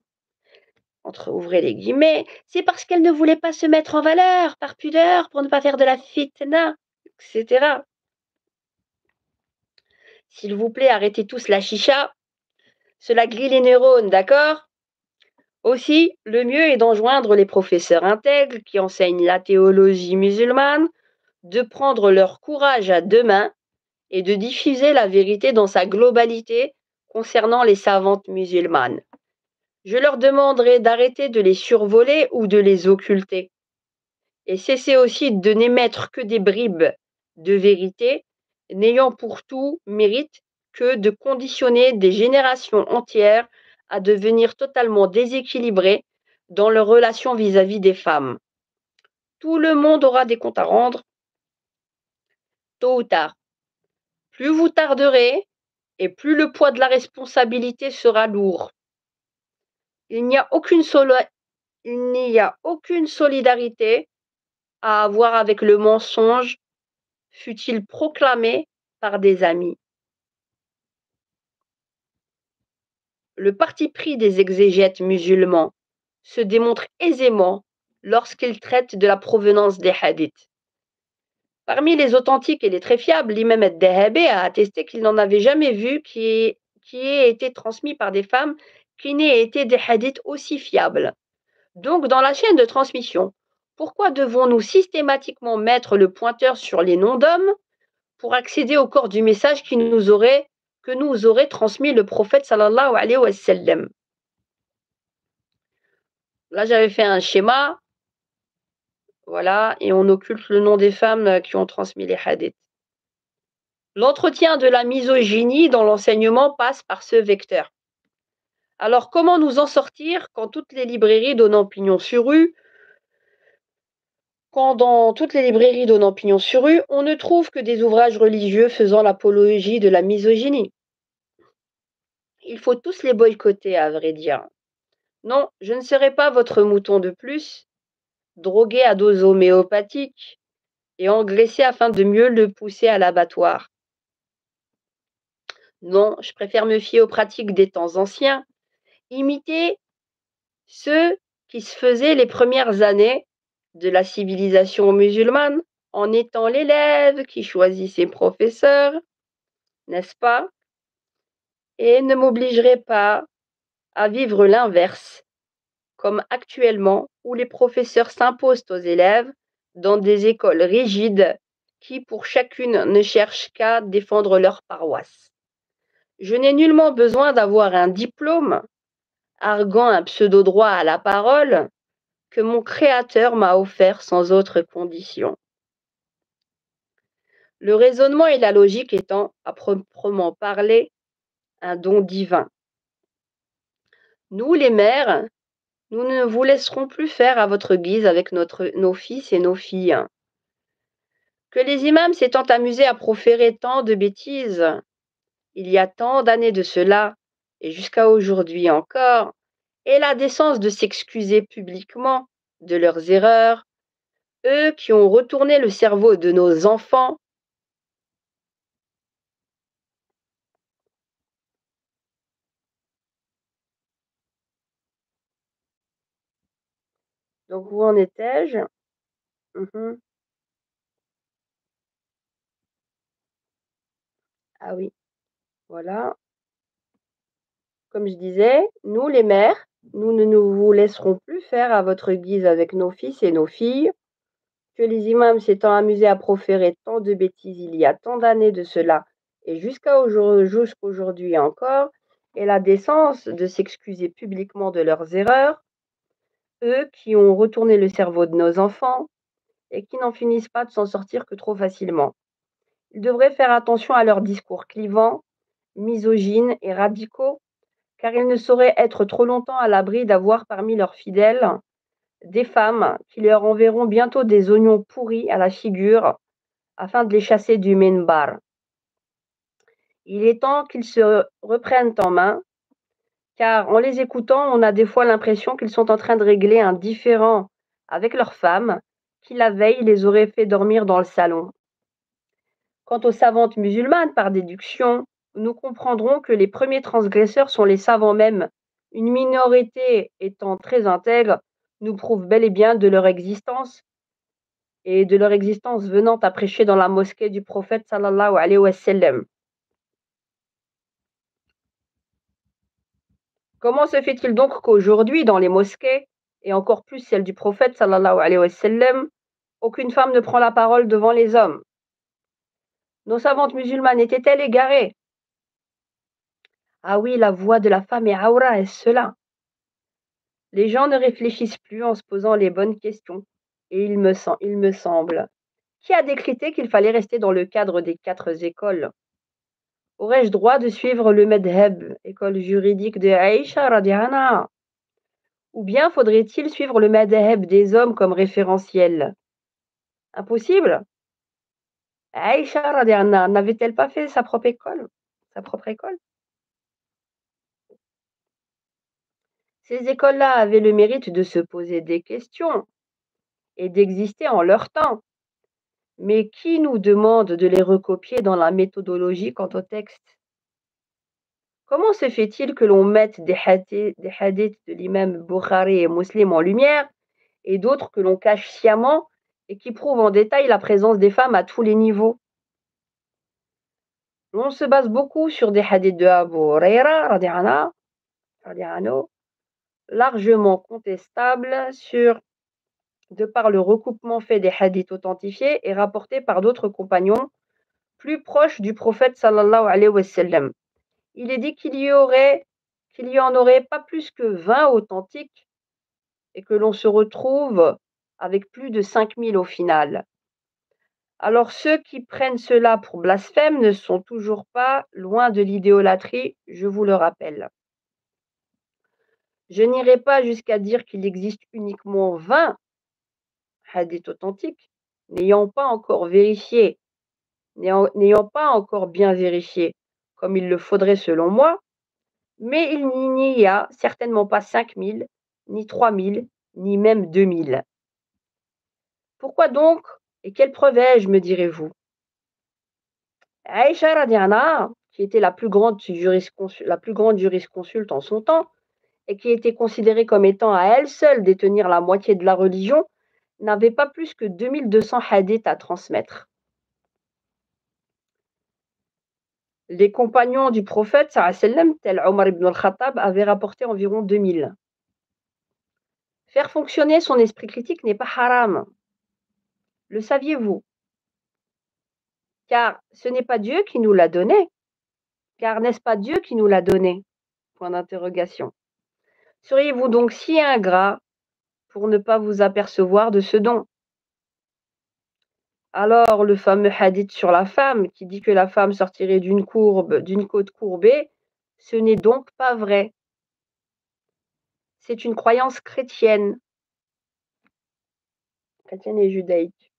Ouvrez les guillemets, c'est parce qu'elles ne voulaient pas se mettre en valeur, par pudeur, pour ne pas faire de la fitna, etc. S'il vous plaît, arrêtez tous la chicha. Cela grille les neurones, d'accord? Aussi, le mieux est d'enjoindre les professeurs intègres qui enseignent la théologie musulmane de prendre leur courage à deux mains et de diffuser la vérité dans sa globalité concernant les savantes musulmanes. Je leur demanderai d'arrêter de les survoler ou de les occulter, et cesser aussi de n'émettre que des bribes de vérité, n'ayant pour tout mérite que de conditionner des générations entières à devenir totalement déséquilibrées dans leurs relations vis-à-vis des femmes. Tout le monde aura des comptes à rendre. tôt ou tard. Plus vous tarderez et plus le poids de la responsabilité sera lourd. Il n'y a aucune solo il n'y a aucune solidarité à avoir avec le mensonge, fut-il proclamé par des amis. Le parti pris des exégètes musulmans se démontre aisément lorsqu'ils traitent de la provenance des hadiths. Parmi les authentiques et les très fiables, l'imam ad-Dahabi a attesté qu'il n'en avait jamais vu qui ait été transmis par des femmes qui n'aient été des hadiths aussi fiables. Donc, dans la chaîne de transmission, pourquoi devons-nous systématiquement mettre le pointeur sur les noms d'hommes pour accéder au corps du message que nous aurait transmis le prophète sallallahu alayhi wa sallam? Là, j'avais fait un schéma, voilà, et on occulte le nom des femmes qui ont transmis les hadiths. L'entretien de la misogynie dans l'enseignement passe par ce vecteur. Alors, comment nous en sortir quand toutes les librairies donnant pignon sur rue Quand dans toutes les librairies donnant pignon sur rue, on ne trouve que des ouvrages religieux faisant l'apologie de la misogynie? Il faut tous les boycotter, à vrai dire. Non, je ne serai pas votre mouton de plus, drogué à dose homéopathique et engraissé afin de mieux le pousser à l'abattoir. Non, je préfère me fier aux pratiques des temps anciens, imiter ceux qui se faisaient les premières années de la civilisation musulmane, en étant l'élève qui choisit ses professeurs, n'est-ce pas? Et ne m'obligerez pas à vivre l'inverse, comme actuellement où les professeurs s'imposent aux élèves dans des écoles rigides qui, pour chacune, ne cherchent qu'à défendre leur paroisse. Je n'ai nullement besoin d'avoir un diplôme, arguant un pseudo-droit à la parole, que mon Créateur m'a offert sans autre condition. Le raisonnement et la logique étant, à proprement parler, un don divin. Nous, les mères, nous ne vous laisserons plus faire à votre guise avec nos fils et nos filles. Que les imams s'étant amusés à proférer tant de bêtises, il y a tant d'années de cela, et jusqu'à aujourd'hui encore, aient la décence de s'excuser publiquement de leurs erreurs, eux qui ont retourné le cerveau de nos enfants. Donc où en étais-je? Mmh. Ah oui, voilà. Comme je disais, nous les mères, nous ne nous vous laisserons plus faire à votre guise avec nos fils et nos filles. Que les imams s'étant amusés à proférer tant de bêtises il y a tant d'années de cela, et jusqu'aujourd'hui encore, aient la décence de s'excuser publiquement de leurs erreurs, eux qui ont retourné le cerveau de nos enfants et qui n'en finissent pas de s'en sortir que trop facilement. Ils devraient faire attention à leurs discours clivants, misogynes et radicaux, car ils ne sauraient être trop longtemps à l'abri d'avoir parmi leurs fidèles des femmes qui leur enverront bientôt des oignons pourris à la figure afin de les chasser du minbar. Il est temps qu'ils se reprennent en main, car en les écoutant, on a des fois l'impression qu'ils sont en train de régler un différend avec leurs femmes qui la veille les auraient fait dormir dans le salon. Quant aux savantes musulmanes, par déduction, nous comprendrons que les premiers transgresseurs sont les savants mêmes. Une minorité étant très intègre, nous prouve bel et bien de leur existence et de leur existence venant à prêcher dans la mosquée du prophète sallallahu alayhi wa sallam. Comment se fait-il donc qu'aujourd'hui, dans les mosquées, et encore plus celles du prophète sallallahu alayhi wa sallam, aucune femme ne prend la parole devant les hommes? Nos savantes musulmanes étaient-elles égarées? Ah oui, la voix de la femme est aura, est cela. Les gens ne réfléchissent plus en se posant les bonnes questions. Et il me semble. Qui a décrété qu'il fallait rester dans le cadre des 4 écoles? Aurais-je droit de suivre le madhab, école juridique de Aïcha radiallahu anha? Ou bien faudrait-il suivre le madhab des hommes comme référentiel? Impossible. Aïcha radhiyallahu anha, n'avait-elle pas fait sa propre école? Sa propre école? Ces écoles-là avaient le mérite de se poser des questions et d'exister en leur temps. Mais qui nous demande de les recopier dans la méthodologie quant au texte? Comment se fait-il que l'on mette des hadiths de l'imam Bukhari et Muslim en lumière et d'autres que l'on cache sciemment et qui prouvent en détail la présence des femmes à tous les niveaux? On se base beaucoup sur des hadiths de Abu Huraira, radhiyallahu anhu, largement contestables de par le recoupement fait des hadiths authentifiés et rapportés par d'autres compagnons plus proches du prophète sallallahu alayhi wa sallam. Il est dit qu'il y en aurait pas plus que 20 authentiques et que l'on se retrouve avec plus de 5000 au final. Alors ceux qui prennent cela pour blasphème ne sont toujours pas loin de l'idolâtrie, je vous le rappelle. Je n'irai pas jusqu'à dire qu'il existe uniquement 20 hadiths authentiques, n'ayant pas encore vérifié, n'ayant pas encore bien vérifié, comme il le faudrait selon moi, mais il n'y a certainement pas 5000, ni 3000, ni même 2000. Pourquoi donc et quelle preuve ai-je, me direz-vous? Aïcha Radiana, qui était la plus grande jurisconsulte en son temps, et qui était considérée comme étant à elle seule détenir la moitié de la religion, n'avait pas plus que 2200 hadiths à transmettre. Les compagnons du prophète, sallam, tel Omar ibn al-Khattab, avaient rapporté environ 2000. Faire fonctionner son esprit critique n'est pas haram. Le saviez-vous? Car ce n'est pas Dieu qui nous l'a donné. Car n'est-ce pas Dieu qui nous l'a donné? Point d'interrogation. Seriez-vous donc si ingrat pour ne pas vous apercevoir de ce don? Alors, le fameux hadith sur la femme qui dit que la femme sortirait d'une côte courbée, ce n'est donc pas vrai. C'est une croyance chrétienne et judaïque.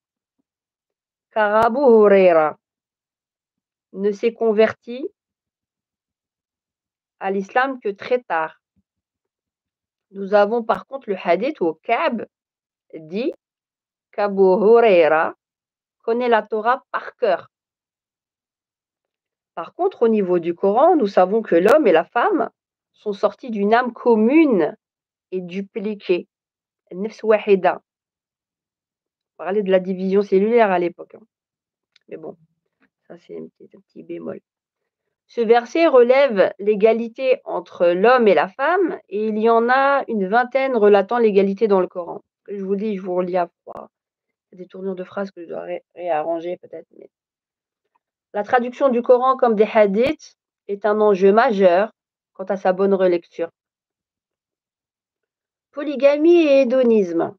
Car Abu Huraira ne s'est converti à l'islam que très tard. Nous avons par contre le hadith où Ka'b dit qu'Abu Huraira connaît la Torah par cœur. Par contre, au niveau du Coran, nous savons que l'homme et la femme sont sortis d'une âme commune et dupliquée. Nafs wahida. On parlait de la division cellulaire à l'époque. Mais bon, ça c'est un petit bémol. Ce verset relève l'égalité entre l'homme et la femme, et il y en a une vingtaine relatant l'égalité dans le Coran. Je vous dis, je vous relis à froid. Il y a des tournures de phrases que je dois réarranger peut-être. Mais... La traduction du Coran comme des hadiths est un enjeu majeur quant à sa bonne relecture. Polygamie et hédonisme.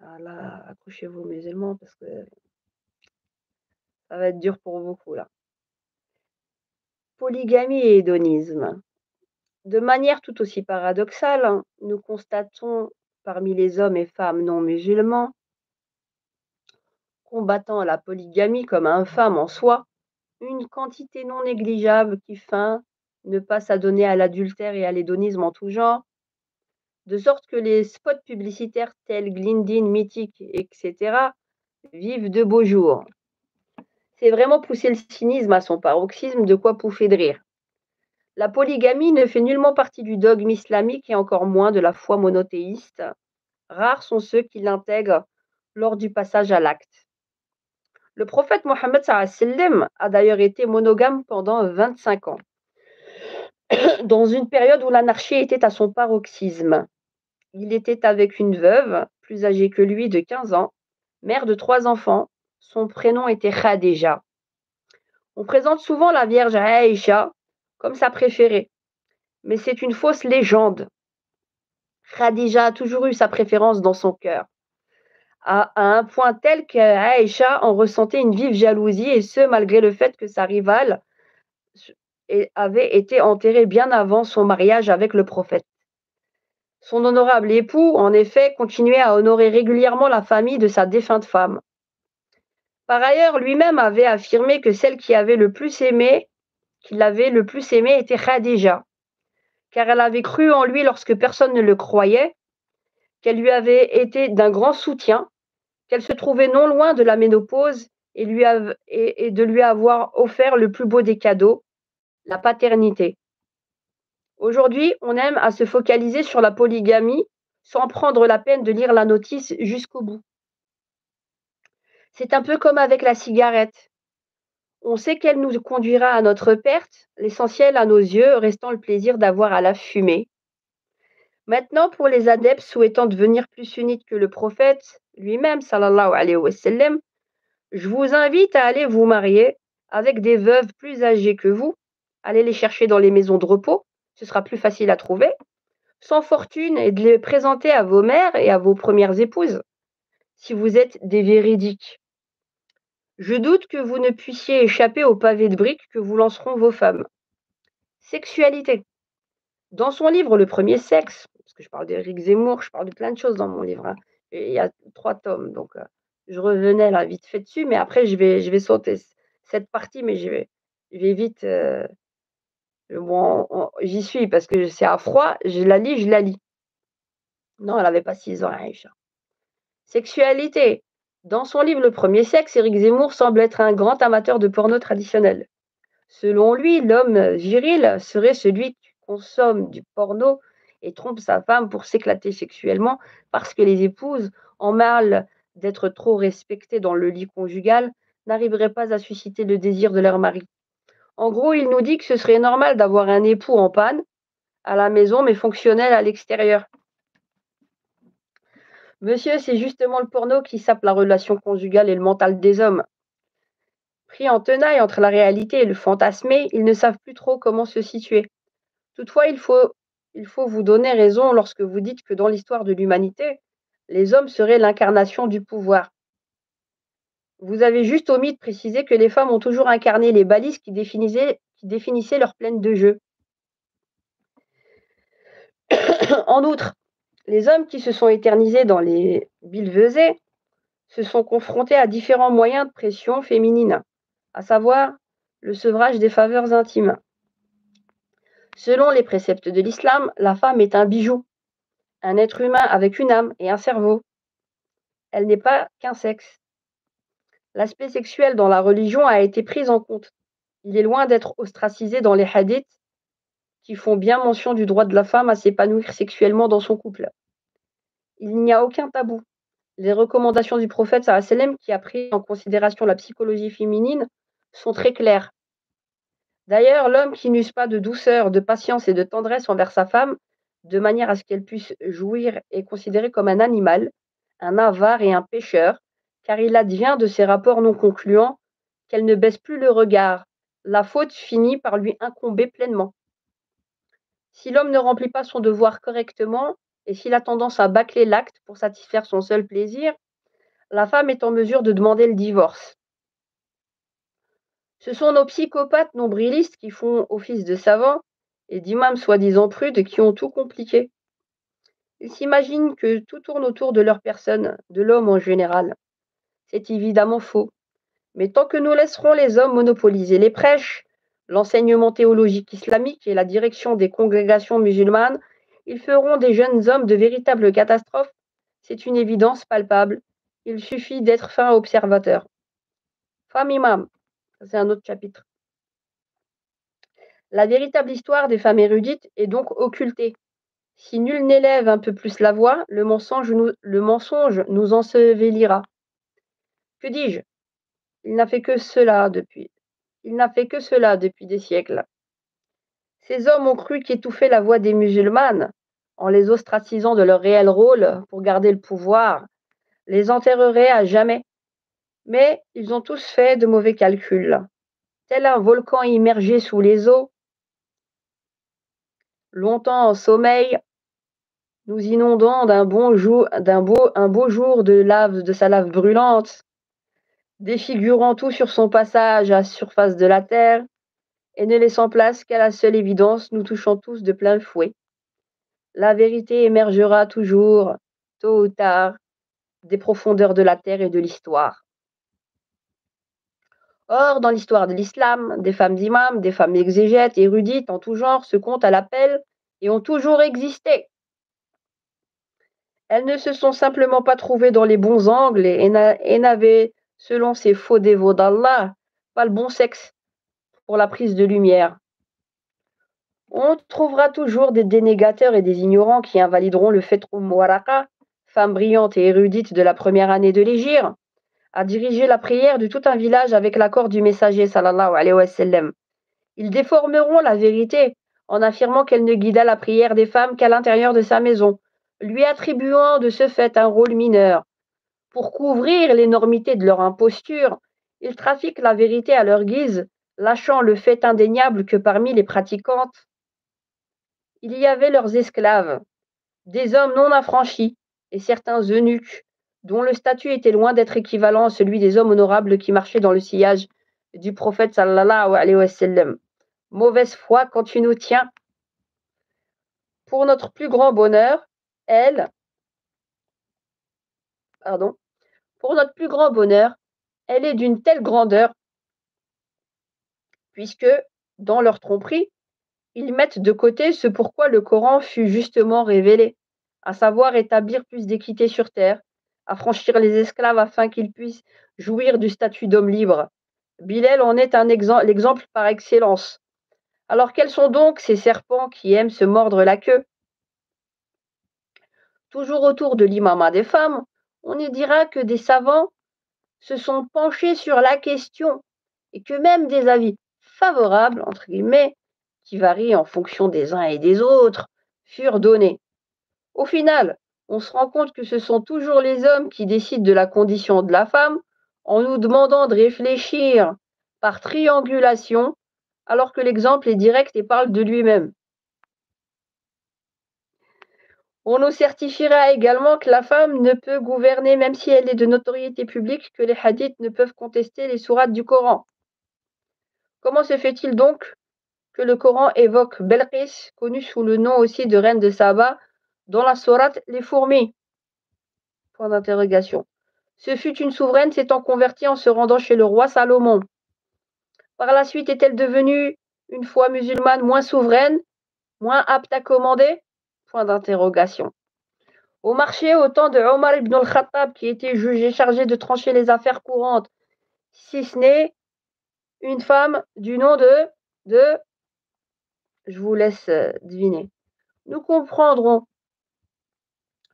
Ah là, accrochez-vous musulmans parce que ça va être dur pour beaucoup là. Polygamie et hédonisme. De manière tout aussi paradoxale, nous constatons parmi les hommes et femmes non musulmans, combattant la polygamie comme infâme en soi, une quantité non négligeable qui feint ne pas s'adonner à l'adultère et à l'hédonisme en tout genre, de sorte que les spots publicitaires tels Glindin, Mythique, etc. vivent de beaux jours. C'est vraiment pousser le cynisme à son paroxysme, de quoi pouffer de rire. La polygamie ne fait nullement partie du dogme islamique et encore moins de la foi monothéiste. Rares sont ceux qui l'intègrent lors du passage à l'acte. Le prophète Mohammed a d'ailleurs été monogame pendant 25 ans, dans une période où l'anarchie était à son paroxysme. Il était avec une veuve, plus âgée que lui de 15 ans, mère de 3 enfants. Son prénom était Khadija. On présente souvent la Vierge Aïcha comme sa préférée, mais c'est une fausse légende. Khadija a toujours eu sa préférence dans son cœur, à un point tel qu'Aïcha en ressentait une vive jalousie, et ce malgré le fait que sa rivale avait été enterrée bien avant son mariage avec le prophète. Son honorable époux, en effet, continuait à honorer régulièrement la famille de sa défunte femme. Par ailleurs, lui-même avait affirmé que celle qui l'avait le plus aimé était Khadija, car elle avait cru en lui lorsque personne ne le croyait, qu'elle lui avait été d'un grand soutien, qu'elle se trouvait non loin de la ménopause et de lui avoir offert le plus beau des cadeaux, la paternité. Aujourd'hui, on aime à se focaliser sur la polygamie sans prendre la peine de lire la notice jusqu'au bout. C'est un peu comme avec la cigarette. On sait qu'elle nous conduira à notre perte, l'essentiel à nos yeux restant le plaisir d'avoir à la fumer. Maintenant, pour les adeptes souhaitant devenir plus sunnites que le prophète lui-même, sallallahu alayhi wa sallam, je vous invite à aller vous marier avec des veuves plus âgées que vous. Allez les chercher dans les maisons de repos, ce sera plus facile à trouver, sans fortune, et de les présenter à vos mères et à vos premières épouses, si vous êtes des véridiques. Je doute que vous ne puissiez échapper au pavé de briques que vous lanceront vos femmes. Sexualité. Dans son livre Le Premier Sexe, parce que je parle d'Éric Zemmour, je parle de plein de choses dans mon livre, hein, et il y a 3 tomes, donc je revenais là vite fait dessus, mais après je vais sauter cette partie, mais je vais vite, bon, j'y suis parce que c'est à froid, je la lis. Non, elle avait pas 6 ans, Aïcha. Sexualité. Dans son livre Le Premier Sexe, Éric Zemmour semble être un grand amateur de porno traditionnel. Selon lui, l'homme viril serait celui qui consomme du porno et trompe sa femme pour s'éclater sexuellement parce que les épouses, en mal d'être trop respectées dans le lit conjugal, n'arriveraient pas à susciter le désir de leur mari. En gros, il nous dit que ce serait normal d'avoir un époux en panne à la maison mais fonctionnel à l'extérieur. Monsieur, c'est justement le porno qui sape la relation conjugale et le mental des hommes. Pris en tenaille entre la réalité et le fantasmé, ils ne savent plus trop comment se situer. Toutefois, il faut vous donner raison lorsque vous dites que dans l'histoire de l'humanité, les hommes seraient l'incarnation du pouvoir. Vous avez juste omis de préciser que les femmes ont toujours incarné les balises qui définissaient leur plaine de jeu. En outre, les hommes qui se sont éternisés dans les billevesées se sont confrontés à différents moyens de pression féminine, à savoir le sevrage des faveurs intimes. Selon les préceptes de l'islam, la femme est un bijou, un être humain avec une âme et un cerveau. Elle n'est pas qu'un sexe. L'aspect sexuel dans la religion a été pris en compte. Il est loin d'être ostracisé dans les hadiths qui font bien mention du droit de la femme à s'épanouir sexuellement dans son couple. Il n'y a aucun tabou. Les recommandations du prophète sallallahu alayhi wa sallam, qui a pris en considération la psychologie féminine, sont très claires. D'ailleurs, l'homme qui n'use pas de douceur, de patience et de tendresse envers sa femme, de manière à ce qu'elle puisse jouir, est considéré comme un animal, un avare et un pécheur, car il advient de ces rapports non concluants qu'elle ne baisse plus le regard. La faute finit par lui incomber pleinement. Si l'homme ne remplit pas son devoir correctement, et s'il a tendance à bâcler l'acte pour satisfaire son seul plaisir, la femme est en mesure de demander le divorce. Ce sont nos psychopathes nombrilistes qui font office de savants et d'imams soi-disant prudes qui ont tout compliqué. Ils s'imaginent que tout tourne autour de leur personne, de l'homme en général. C'est évidemment faux. Mais tant que nous laisserons les hommes monopoliser les prêches, l'enseignement théologique islamique et la direction des congrégations musulmanes, ils feront des jeunes hommes de véritables catastrophes. C'est une évidence palpable. Il suffit d'être fin observateur. Femme imam, c'est un autre chapitre. La véritable histoire des femmes érudites est donc occultée. Si nul n'élève un peu plus la voix, le mensonge nous ensevelira. Que dis-je? Il n'a fait que cela depuis. Il n'a fait que cela depuis des siècles. Ces hommes ont cru qu'étouffer la voix des musulmanes, en les ostracisant de leur réel rôle pour garder le pouvoir, les enterrerait à jamais. Mais ils ont tous fait de mauvais calculs. Tel un volcan immergé sous les eaux, longtemps en sommeil, nous inondant un beau jour de sa lave brûlante, défigurant tout sur son passage à la surface de la terre, et ne laissant place qu'à la seule évidence nous touchant tous de plein fouet. La vérité émergera toujours, tôt ou tard, des profondeurs de la terre et de l'histoire. Or, dans l'histoire de l'islam, des femmes imams, des femmes exégètes, érudites en tout genre se comptent à l'appel et ont toujours existé. Elles ne se sont simplement pas trouvées dans les bons angles et n'avaient, selon ces faux dévots d'Allah, pas le bon sexe pour la prise de lumière. On trouvera toujours des dénégateurs et des ignorants qui invalideront le fait Waraka, femme brillante et érudite de la première année de l'Hégire, a dirigé la prière de tout un village avec l'accord du messager sallallahu alayhi wa sallam. Ils déformeront la vérité en affirmant qu'elle ne guida la prière des femmes qu'à l'intérieur de sa maison, lui attribuant de ce fait un rôle mineur. Pour couvrir l'énormité de leur imposture, ils trafiquent la vérité à leur guise, lâchant le fait indéniable que parmi les pratiquantes, il y avait leurs esclaves, des hommes non affranchis et certains eunuques, dont le statut était loin d'être équivalent à celui des hommes honorables qui marchaient dans le sillage du prophète sallallahu alayhi wa sallam. Mauvaise foi quand tu nous tiens. Pour notre plus grand bonheur, elle, pardon, pour notre plus grand bonheur, elle est d'une telle grandeur, puisque, dans leur tromperie, ils mettent de côté ce pourquoi le Coran fut justement révélé, à savoir établir plus d'équité sur terre, affranchir les esclaves afin qu'ils puissent jouir du statut d'homme libre. Bilal en est l'exemple par excellence. Alors quels sont donc ces serpents qui aiment se mordre la queue? Toujours autour de l'imama des femmes, on y dira que des savants se sont penchés sur la question et que même des avis favorables, entre guillemets, qui varient en fonction des uns et des autres, furent donnés. Au final, on se rend compte que ce sont toujours les hommes qui décident de la condition de la femme en nous demandant de réfléchir par triangulation, alors que l'exemple est direct et parle de lui-même. On nous certifiera également que la femme ne peut gouverner même si elle est de notoriété publique, que les hadiths ne peuvent contester les sourates du Coran. Comment se fait-il donc que le Coran évoque Belqis, connue sous le nom aussi de reine de Saba, dans la sourate Les fourmis? Point d'interrogation. Ce fut une souveraine s'étant convertie en se rendant chez le roi Salomon. Par la suite, est-elle devenue, une fois musulmane, moins souveraine, moins apte à commander? Point d'interrogation. Au marché, au temps de Omar ibn al-Khattab, qui était jugé chargé de trancher les affaires courantes, si ce n'est une femme du nom de, je vous laisse deviner. Nous comprendrons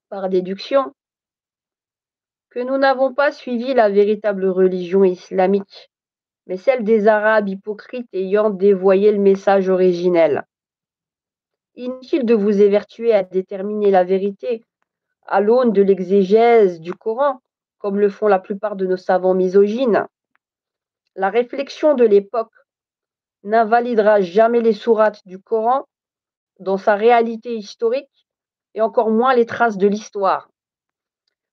par déduction que nous n'avons pas suivi la véritable religion islamique, mais celle des Arabes hypocrites ayant dévoyé le message originel. Inutile de vous évertuer à déterminer la vérité à l'aune de l'exégèse du Coran, comme le font la plupart de nos savants misogynes. La réflexion de l'époque n'invalidera jamais les sourates du Coran dans sa réalité historique et encore moins les traces de l'histoire.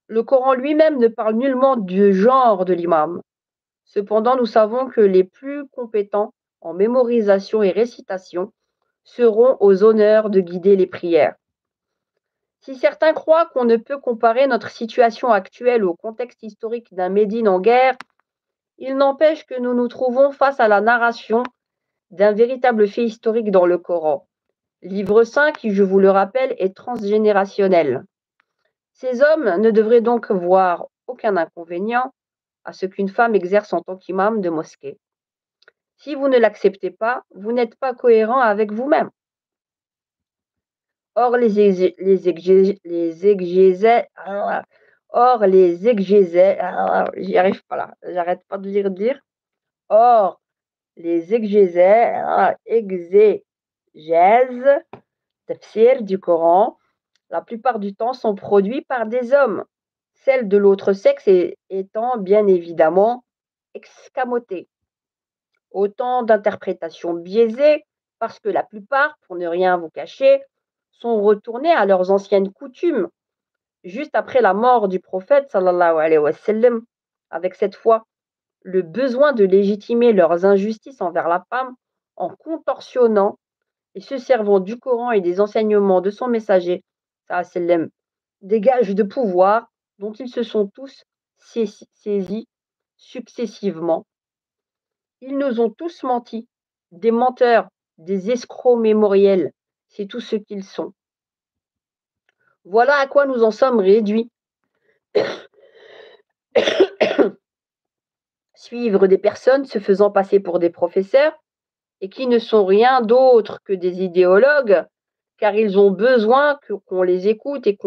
Le Coran lui-même ne parle nullement du genre de l'imam. Cependant, nous savons que les plus compétents en mémorisation et récitation seront aux honneurs de guider les prières. Si certains croient qu'on ne peut comparer notre situation actuelle au contexte historique d'un Médine en guerre, il n'empêche que nous nous trouvons face à la narration d'un véritable fait historique dans le Coran. Livre saint qui, je vous le rappelle, est transgénérationnel. Ces hommes ne devraient donc voir aucun inconvénient à ce qu'une femme exerce en tant qu'imam de mosquée. Si vous ne l'acceptez pas, vous n'êtes pas cohérent avec vous-même. Or, les exégèses, j'y arrive pas là, j'arrête pas de dire. Or, les exégèses, tafsir du Coran, la plupart du temps sont produits par des hommes, celles de l'autre sexe étant bien évidemment escamotées. Autant d'interprétations biaisées, parce que la plupart, pour ne rien vous cacher, sont retournés à leurs anciennes coutumes, juste après la mort du prophète sallallahu alayhi wa sallam, avec cette fois le besoin de légitimer leurs injustices envers la femme en contorsionnant et se servant du Coran et des enseignements de son messager, sallam, des gages de pouvoir dont ils se sont tous saisis successivement. Ils nous ont tous menti. Des menteurs, des escrocs mémoriels. C'est tout ce qu'ils sont. Voilà à quoi nous en sommes réduits. Suivre des personnes se faisant passer pour des professeurs et qui ne sont rien d'autre que des idéologues, car ils ont besoin qu'on les écoute et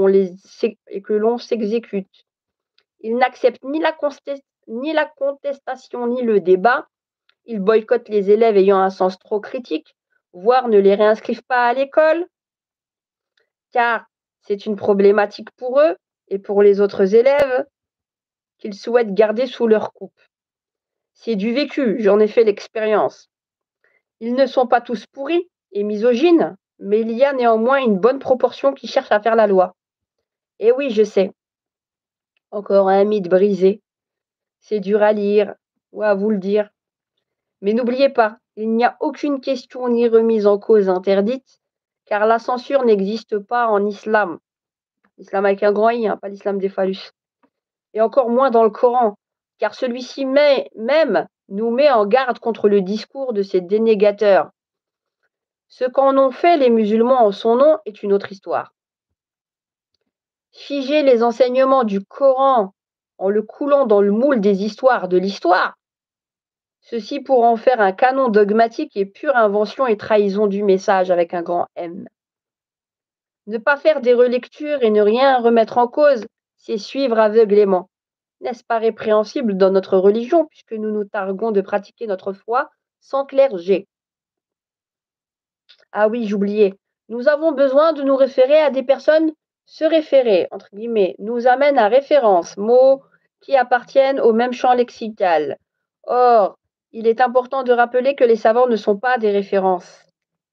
et que l'on s'exécute. Ils n'acceptent ni la contestation ni le débat. Ils boycottent les élèves ayant un sens trop critique, voire ne les réinscrivent pas à l'école, car c'est une problématique pour eux et pour les autres élèves qu'ils souhaitent garder sous leur coupe. C'est du vécu, j'en ai fait l'expérience. Ils ne sont pas tous pourris et misogynes, mais il y a néanmoins une bonne proportion qui cherche à faire la loi. Et oui, je sais, encore un mythe brisé. C'est dur à lire ou à vous le dire. Mais n'oubliez pas, il n'y a aucune question ni remise en cause interdite, car la censure n'existe pas en islam. L'islam avec un grand I, hein, pas l'islam des phallus. Et encore moins dans le Coran, car celui-ci même nous met en garde contre le discours de ces dénégateurs. Ce qu'en ont fait les musulmans en son nom est une autre histoire. Figer les enseignements du Coran en le coulant dans le moule des histoires de l'histoire, ceci pour en faire un canon dogmatique et pure invention et trahison du message avec un grand M. Ne pas faire des relectures et ne rien remettre en cause, c'est suivre aveuglément. N'est-ce pas répréhensible dans notre religion, puisque nous nous targuons de pratiquer notre foi sans clergé? Ah oui, j'oubliais. Nous avons besoin de nous référer à des personnes. Se référer, entre guillemets, nous amène à référence, mots qui appartiennent au même champ lexical. Or, il est important de rappeler que les savants ne sont pas des références.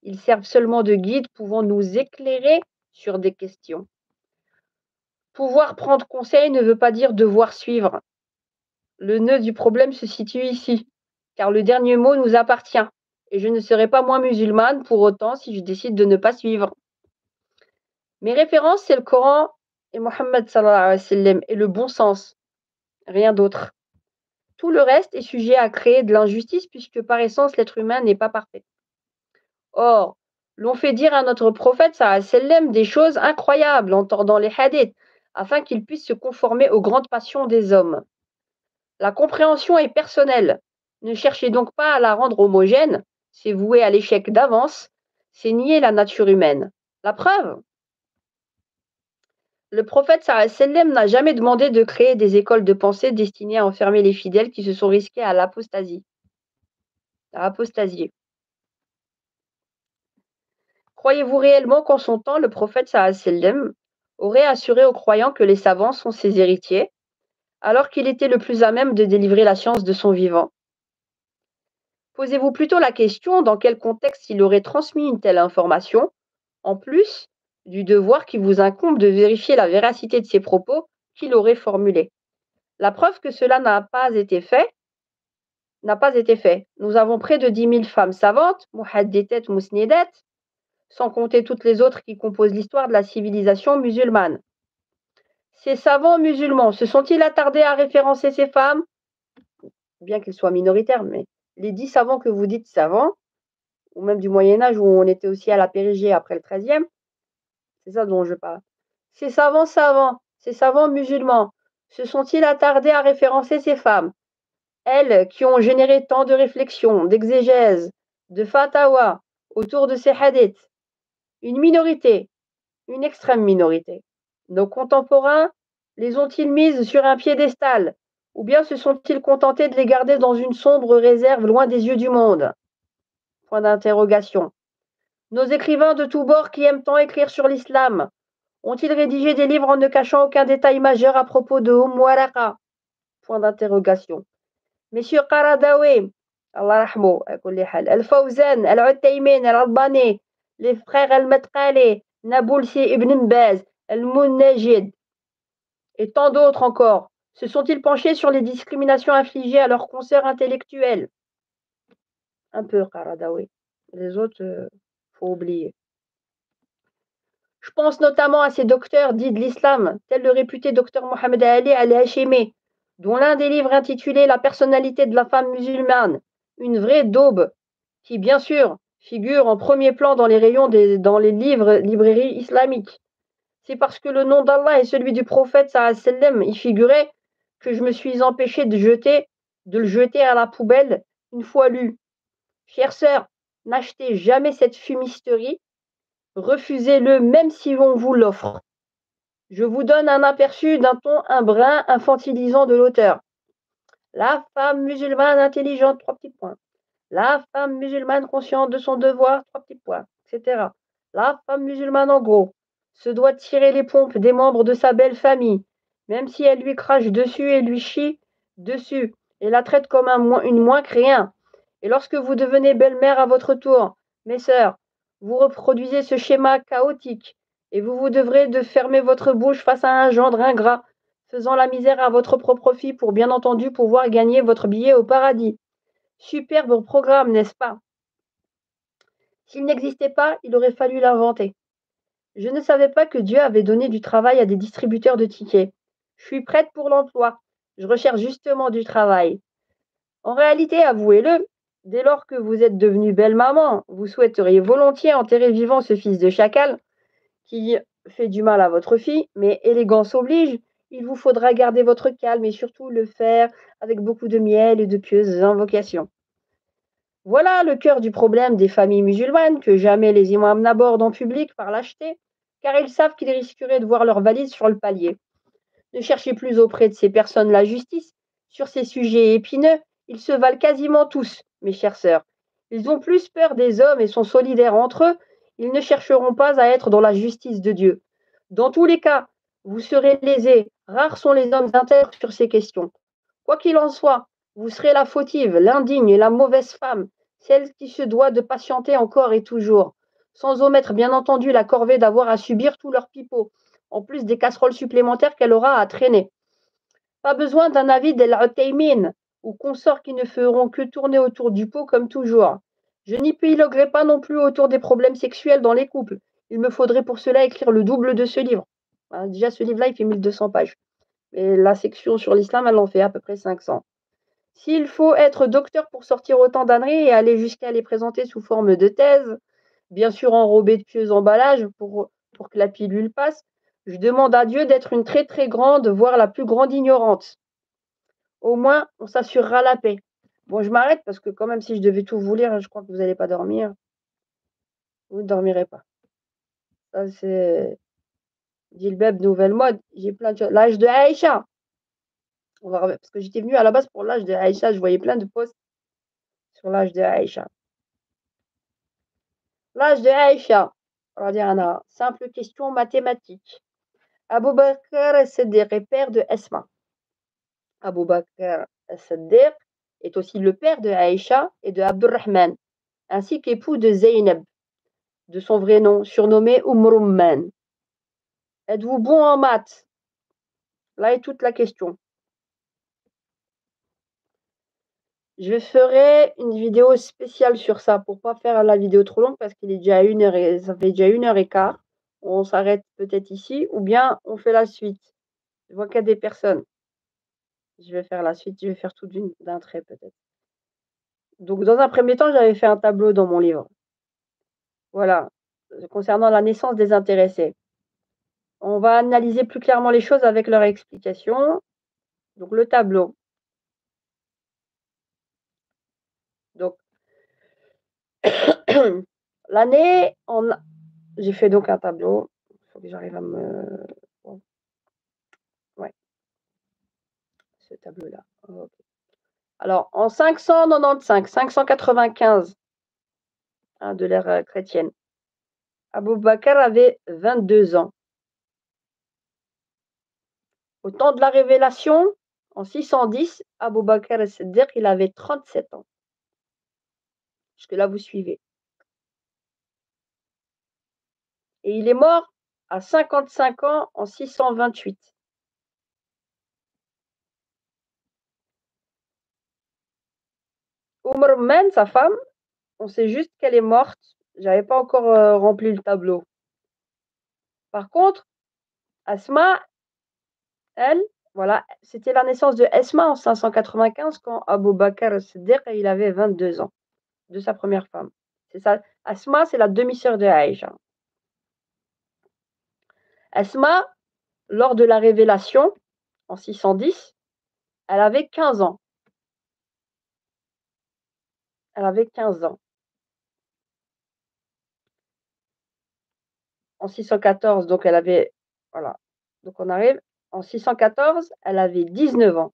Ils servent seulement de guides pouvant nous éclairer sur des questions. Pouvoir prendre conseil ne veut pas dire devoir suivre. Le nœud du problème se situe ici, car le dernier mot nous appartient, et je ne serai pas moins musulmane pour autant si je décide de ne pas suivre. Mes références, c'est le Coran et Mohammed sallallahu alayhi wa sallam, et le bon sens, rien d'autre. Tout le reste est sujet à créer de l'injustice puisque par essence l'être humain n'est pas parfait. Or, l'on fait dire à notre prophète sallallahu alayhi wa sallam des choses incroyables en tordant les hadiths, afin qu'il puisse se conformer aux grandes passions des hommes. La compréhension est personnelle. Ne cherchez donc pas à la rendre homogène, c'est voué à l'échec d'avance, c'est nier la nature humaine. La preuve, le prophète sallallahu alayhi wa sallam n'a jamais demandé de créer des écoles de pensée destinées à enfermer les fidèles qui se sont risqués à l'apostasie. À apostasier. Croyez-vous réellement qu'en son temps, le prophète sallallahu alayhi wa sallam aurait assuré aux croyants que les savants sont ses héritiers, alors qu'il était le plus à même de délivrer la science de son vivant? Posez-vous plutôt la question dans quel contexte il aurait transmis une telle information, en plus du devoir qui vous incombe de vérifier la véracité de ses propos qu'il aurait formulés. La preuve que cela n'a pas été fait. Nous avons près de 10 000 femmes savantes, muhaddithat musnidat, sans compter toutes les autres qui composent l'histoire de la civilisation musulmane. Ces savants musulmans se sont-ils attardés à référencer ces femmes? Bien qu'ils soient minoritaires, mais les 10 savants que vous dites savants, ou même du Moyen-Âge où on était aussi à la périgée après le XIIIe, c'est ça dont je parle. Ces savants musulmans, se sont-ils attardés à référencer ces femmes, elles qui ont généré tant de réflexions, d'exégèses, de fatawa autour de ces hadiths? Une minorité, une extrême minorité. Nos contemporains les ont-ils mises sur un piédestal, ou bien se sont-ils contentés de les garder dans une sombre réserve loin des yeux du monde? Point d'interrogation. Nos écrivains de tous bords qui aiment tant écrire sur l'islam, ont-ils rédigé des livres en ne cachant aucun détail majeur à propos de Waraqa? Point d'interrogation. Messieurs Qaradawi, Allah rahmou, Al-Fawzan, Al-Uthaymin, Al-Albani, les frères Al-Matqali, Naboulsi ibn Baz, Al-Munajid, et tant d'autres encore, se sont-ils penchés sur les discriminations infligées à leurs consoeurs intellectuels? Un peu, Qaradawi. Les autres, faut oublier. Je pense notamment à ces docteurs dits de l'islam, tels le réputé docteur Mohamed Ali al-Hashimi, dont l'un des livres intitulé La personnalité de la femme musulmane une vraie daube, qui bien sûr figure en premier plan dans les rayons dans les librairies islamiques. C'est parce que le nom d'Allah et celui du prophète sallam y figuraient que je me suis empêché de le jeter à la poubelle une fois lu. Chère sœur, n'achetez jamais cette fumisterie, refusez-le même si on vous l'offre. Je vous donne un aperçu d'un ton un brin infantilisant de l'auteur. La femme musulmane intelligente, trois petits points. La femme musulmane consciente de son devoir, trois petits points, etc. La femme musulmane, en gros, se doit tirer les pompes des membres de sa belle famille, même si elle lui crache dessus et lui chie dessus, et la traite comme une moins que rien. Et lorsque vous devenez belle-mère à votre tour, mes sœurs, vous reproduisez ce schéma chaotique, et vous devrez de fermer votre bouche face à un gendre ingrat, faisant la misère à votre propre fille pour bien entendu pouvoir gagner votre billet au paradis. Superbe programme, n'est-ce pas? S'il n'existait pas, il aurait fallu l'inventer. Je ne savais pas que Dieu avait donné du travail à des distributeurs de tickets. Je suis prête pour l'emploi. Je recherche justement du travail. En réalité, avouez-le, dès lors que vous êtes devenue belle maman, vous souhaiteriez volontiers enterrer vivant ce fils de chacal qui fait du mal à votre fille, mais élégance oblige, il vous faudra garder votre calme et surtout le faire avec beaucoup de miel et de pieuses invocations. Voilà le cœur du problème des familles musulmanes que jamais les imams n'abordent en public par lâcheté, car ils savent qu'ils risqueraient de voir leur valise sur le palier. Ne cherchez plus auprès de ces personnes la justice. Sur ces sujets épineux, ils se valent quasiment tous, mes chères sœurs. Ils ont plus peur des hommes et sont solidaires entre eux. Ils ne chercheront pas à être dans la justice de Dieu. Dans tous les cas, vous serez lésés. Rares sont les hommes intègres sur ces questions. Quoi qu'il en soit, vous serez la fautive, l'indigne et la mauvaise femme, celle qui se doit de patienter encore et toujours, sans omettre bien entendu la corvée d'avoir à subir tous leurs pipeaux, en plus des casseroles supplémentaires qu'elle aura à traîner. Pas besoin d'un avis d'El Uthaymin ou consorts qui ne feront que tourner autour du pot comme toujours. Je n'y piloguerai pas non plus autour des problèmes sexuels dans les couples. Il me faudrait pour cela écrire le double de ce livre. Déjà, ce livre-là, il fait 1200 pages. Et la section sur l'islam, elle en fait à peu près 500. S'il faut être docteur pour sortir autant d'âneries et aller jusqu'à les présenter sous forme de thèse, bien sûr enrobé de pieux emballages pour que la pilule passe, je demande à Dieu d'être une très très grande, voire la plus grande ignorante. Au moins, on s'assurera la paix. Bon, je m'arrête parce que quand même, si je devais tout vous lire, je crois que vous n'allez pas dormir. Vous ne dormirez pas. Ça, c'est Dilbeb, nouvelle mode. J'ai plein de choses. L'âge de Aïcha. On va parce que j'étais venue à la base pour l'âge de Aïcha. Je voyais plein de posts sur l'âge de Aïcha. L'âge de Aïcha. Radiana. Simple question mathématique. Abu Bakr as-Siddiq est père de Esma. Abu Bakr as-Siddiq est aussi le père de Aïcha et de Abdurrahman, ainsi qu'époux de Zaynab, de son vrai nom, surnommé Rumman. Êtes-vous bon en maths? Là est toute la question. Je ferai une vidéo spéciale sur ça pour pas faire la vidéo trop longue parce qu'il est déjà ça fait déjà 1h15. On s'arrête peut-être ici ou bien on fait la suite. Je vois qu'il y a des personnes. Je vais faire la suite, je vais faire tout d'un trait peut-être. Donc dans un premier temps, j'avais fait un tableau dans mon livre. Voilà, concernant la naissance des intéressés. On va analyser plus clairement les choses avec leur explication. Donc le tableau. Donc l'année, j'ai fait donc un tableau. Il faut que j'arrive à me... Ouais, ce tableau-là. Okay. Alors, en 595, 595 de l'ère chrétienne, Abou Bakr avait 22 ans. Au temps de la révélation, en 610, Abou Bakr as-Siddiq, il avait 37 ans. Jusque-là, vous suivez. Et il est mort à 55 ans en 628. Rumman, sa femme, on sait juste qu'elle est morte. J'avais pas encore rempli le tableau. Par contre, Asma, elle, Voilà, c'était la naissance de Esma en 595 quand Abu Bakr as-Siddiq, il avait 22 ans, de sa première femme. C'est ça. Asma, c'est la demi-sœur de Aïcha. Asma, lors de la révélation, en 610, elle avait 15 ans. Elle avait 15 ans. En 614, donc elle avait, voilà. Donc on arrive en 614, elle avait 19 ans.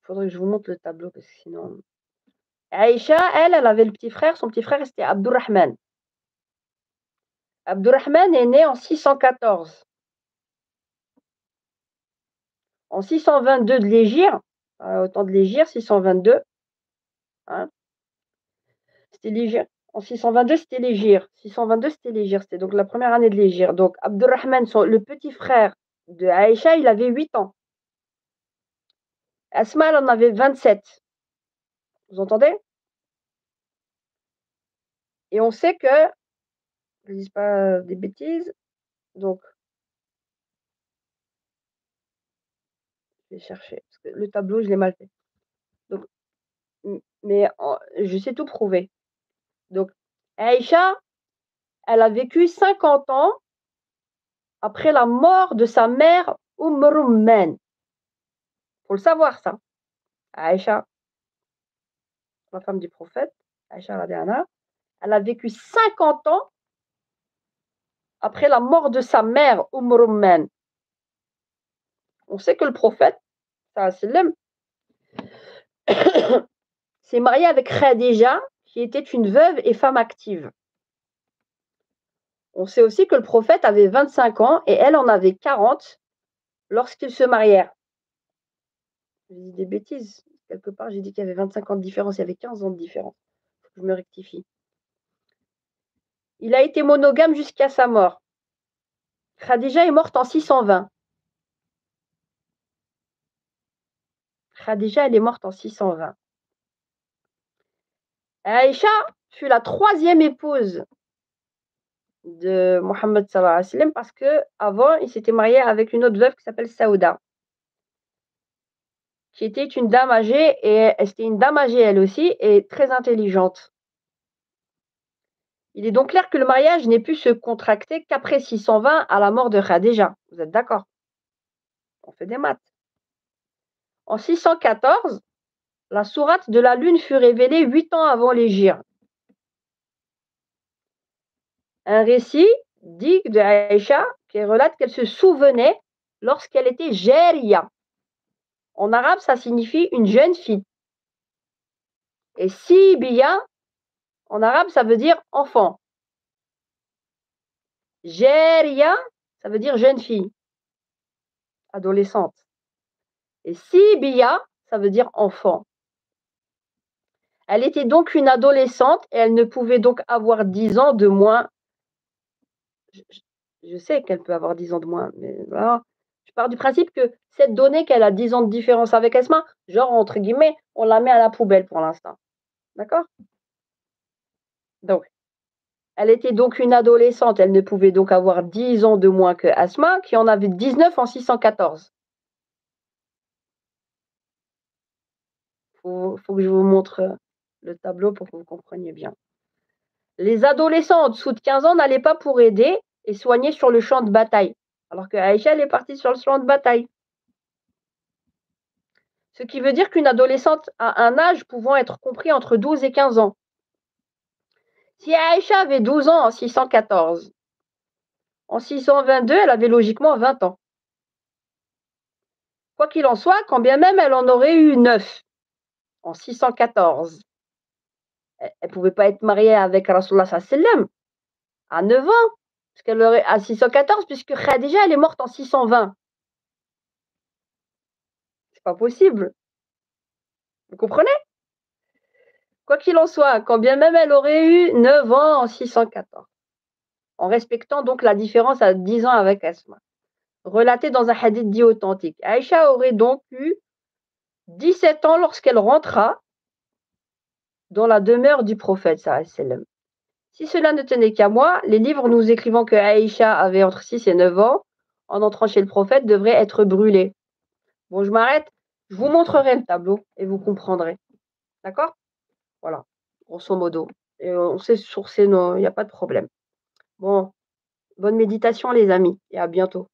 Il faudrait que je vous montre le tableau parce que sinon. Aïcha, elle avait le petit frère. Son petit frère, c'était Abdurrahman. Abdurrahman est né en 614. En 622 de l'Hégire, au temps de l'Hégire, 622, hein, c'était l'Hégire. En 622, c'était l'Hégire. 622, c'était l'Hégire. C'était donc la première année de l'Hégire. Donc Abdurrahman, le petit frère de Aïcha, il avait 8 ans. Asma, elle en avait 27. Vous entendez? Et on sait que, je ne dis pas des bêtises, donc je vais chercher, parce que le tableau, je l'ai mal fait. Donc, mais je sais tout prouver. Donc, Aïcha, elle a vécu 50 ans après la mort de sa mère Rumman. Faut le savoir ça. Aïcha, la femme du prophète, Aïcha radhiyallahu anha, elle a vécu 50 ans après la mort de sa mère Rumman. On sait que le prophète, sallam, s'est marié avec Khadija, qui était une veuve et femme active. On sait aussi que le prophète avait 25 ans et elle en avait 40 lorsqu'ils se marièrent. Je dis des bêtises. Quelque part, j'ai dit qu'il y avait 25 ans de différence, il y avait 15 ans de différence. Faut que je me rectifie. Il a été monogame jusqu'à sa mort. Khadija est morte en 620. Khadija, elle est morte en 620. Aïcha fut la troisième épouse de Mohammed sallallahu alayhi wa sallam parce que avant il s'était marié avec une autre veuve qui s'appelle Saouda, qui était une dame âgée et c'était une dame âgée elle aussi et très intelligente. Il est donc clair que le mariage n'ait pu se contracter qu'après 620 à la mort de Khadija. Vous êtes d'accord? On fait des maths. En 614, la sourate de la lune fut révélée 8 ans avant l'hégire. Un récit dit de Aïcha qui relate qu'elle se souvenait lorsqu'elle était Jariya. En arabe, ça signifie une jeune fille. Et Sibiya, en arabe, ça veut dire enfant. Jariya, ça veut dire jeune fille, adolescente. Et Sibiya, ça veut dire enfant. Elle était donc une adolescente et elle ne pouvait donc avoir 10 ans de moins. Je sais qu'elle peut avoir 10 ans de moins, mais voilà. Je pars du principe que cette donnée qu'elle a 10 ans de différence avec Esma, genre entre guillemets, on la met à la poubelle pour l'instant. D'accord? Donc, elle était donc une adolescente, elle ne pouvait donc avoir 10 ans de moins que Asma, qui en avait 19 en 614. Faut que je vous montre le tableau pour que vous compreniez bien. Les adolescents en dessous de 15 ans n'allaient pas pour aider et soigner sur le champ de bataille, alors que Aïcha, elle est partie sur le champ de bataille. Ce qui veut dire qu'une adolescente a un âge pouvant être compris entre 12 et 15 ans. Si Aïcha avait 12 ans en 614, en 622, elle avait logiquement 20 ans. Quoi qu'il en soit, quand bien même elle en aurait eu 9 en 614, elle ne pouvait pas être mariée avec Rasulullah sallam à 9 ans, parce qu'elle aurait à 614, puisque Khadija, elle est morte en 620. C'est pas possible. Vous comprenez? Quoi qu'il en soit, quand bien même elle aurait eu 9 ans en 614, en respectant donc la différence à 10 ans avec Asma, relaté dans un hadith dit authentique. Aïcha aurait donc eu 17 ans lorsqu'elle rentra dans la demeure du prophète sallam. Si cela ne tenait qu'à moi, les livres nous écrivant que Aïcha avait entre 6 et 9 ans, en entrant chez le prophète, devraient être brûlés. Bon, je m'arrête. Je vous montrerai le tableau et vous comprendrez. D'accord? Voilà, grosso modo. Et on sait sourcer nos il y a pas de problème. Bon, bonne méditation les amis et à bientôt.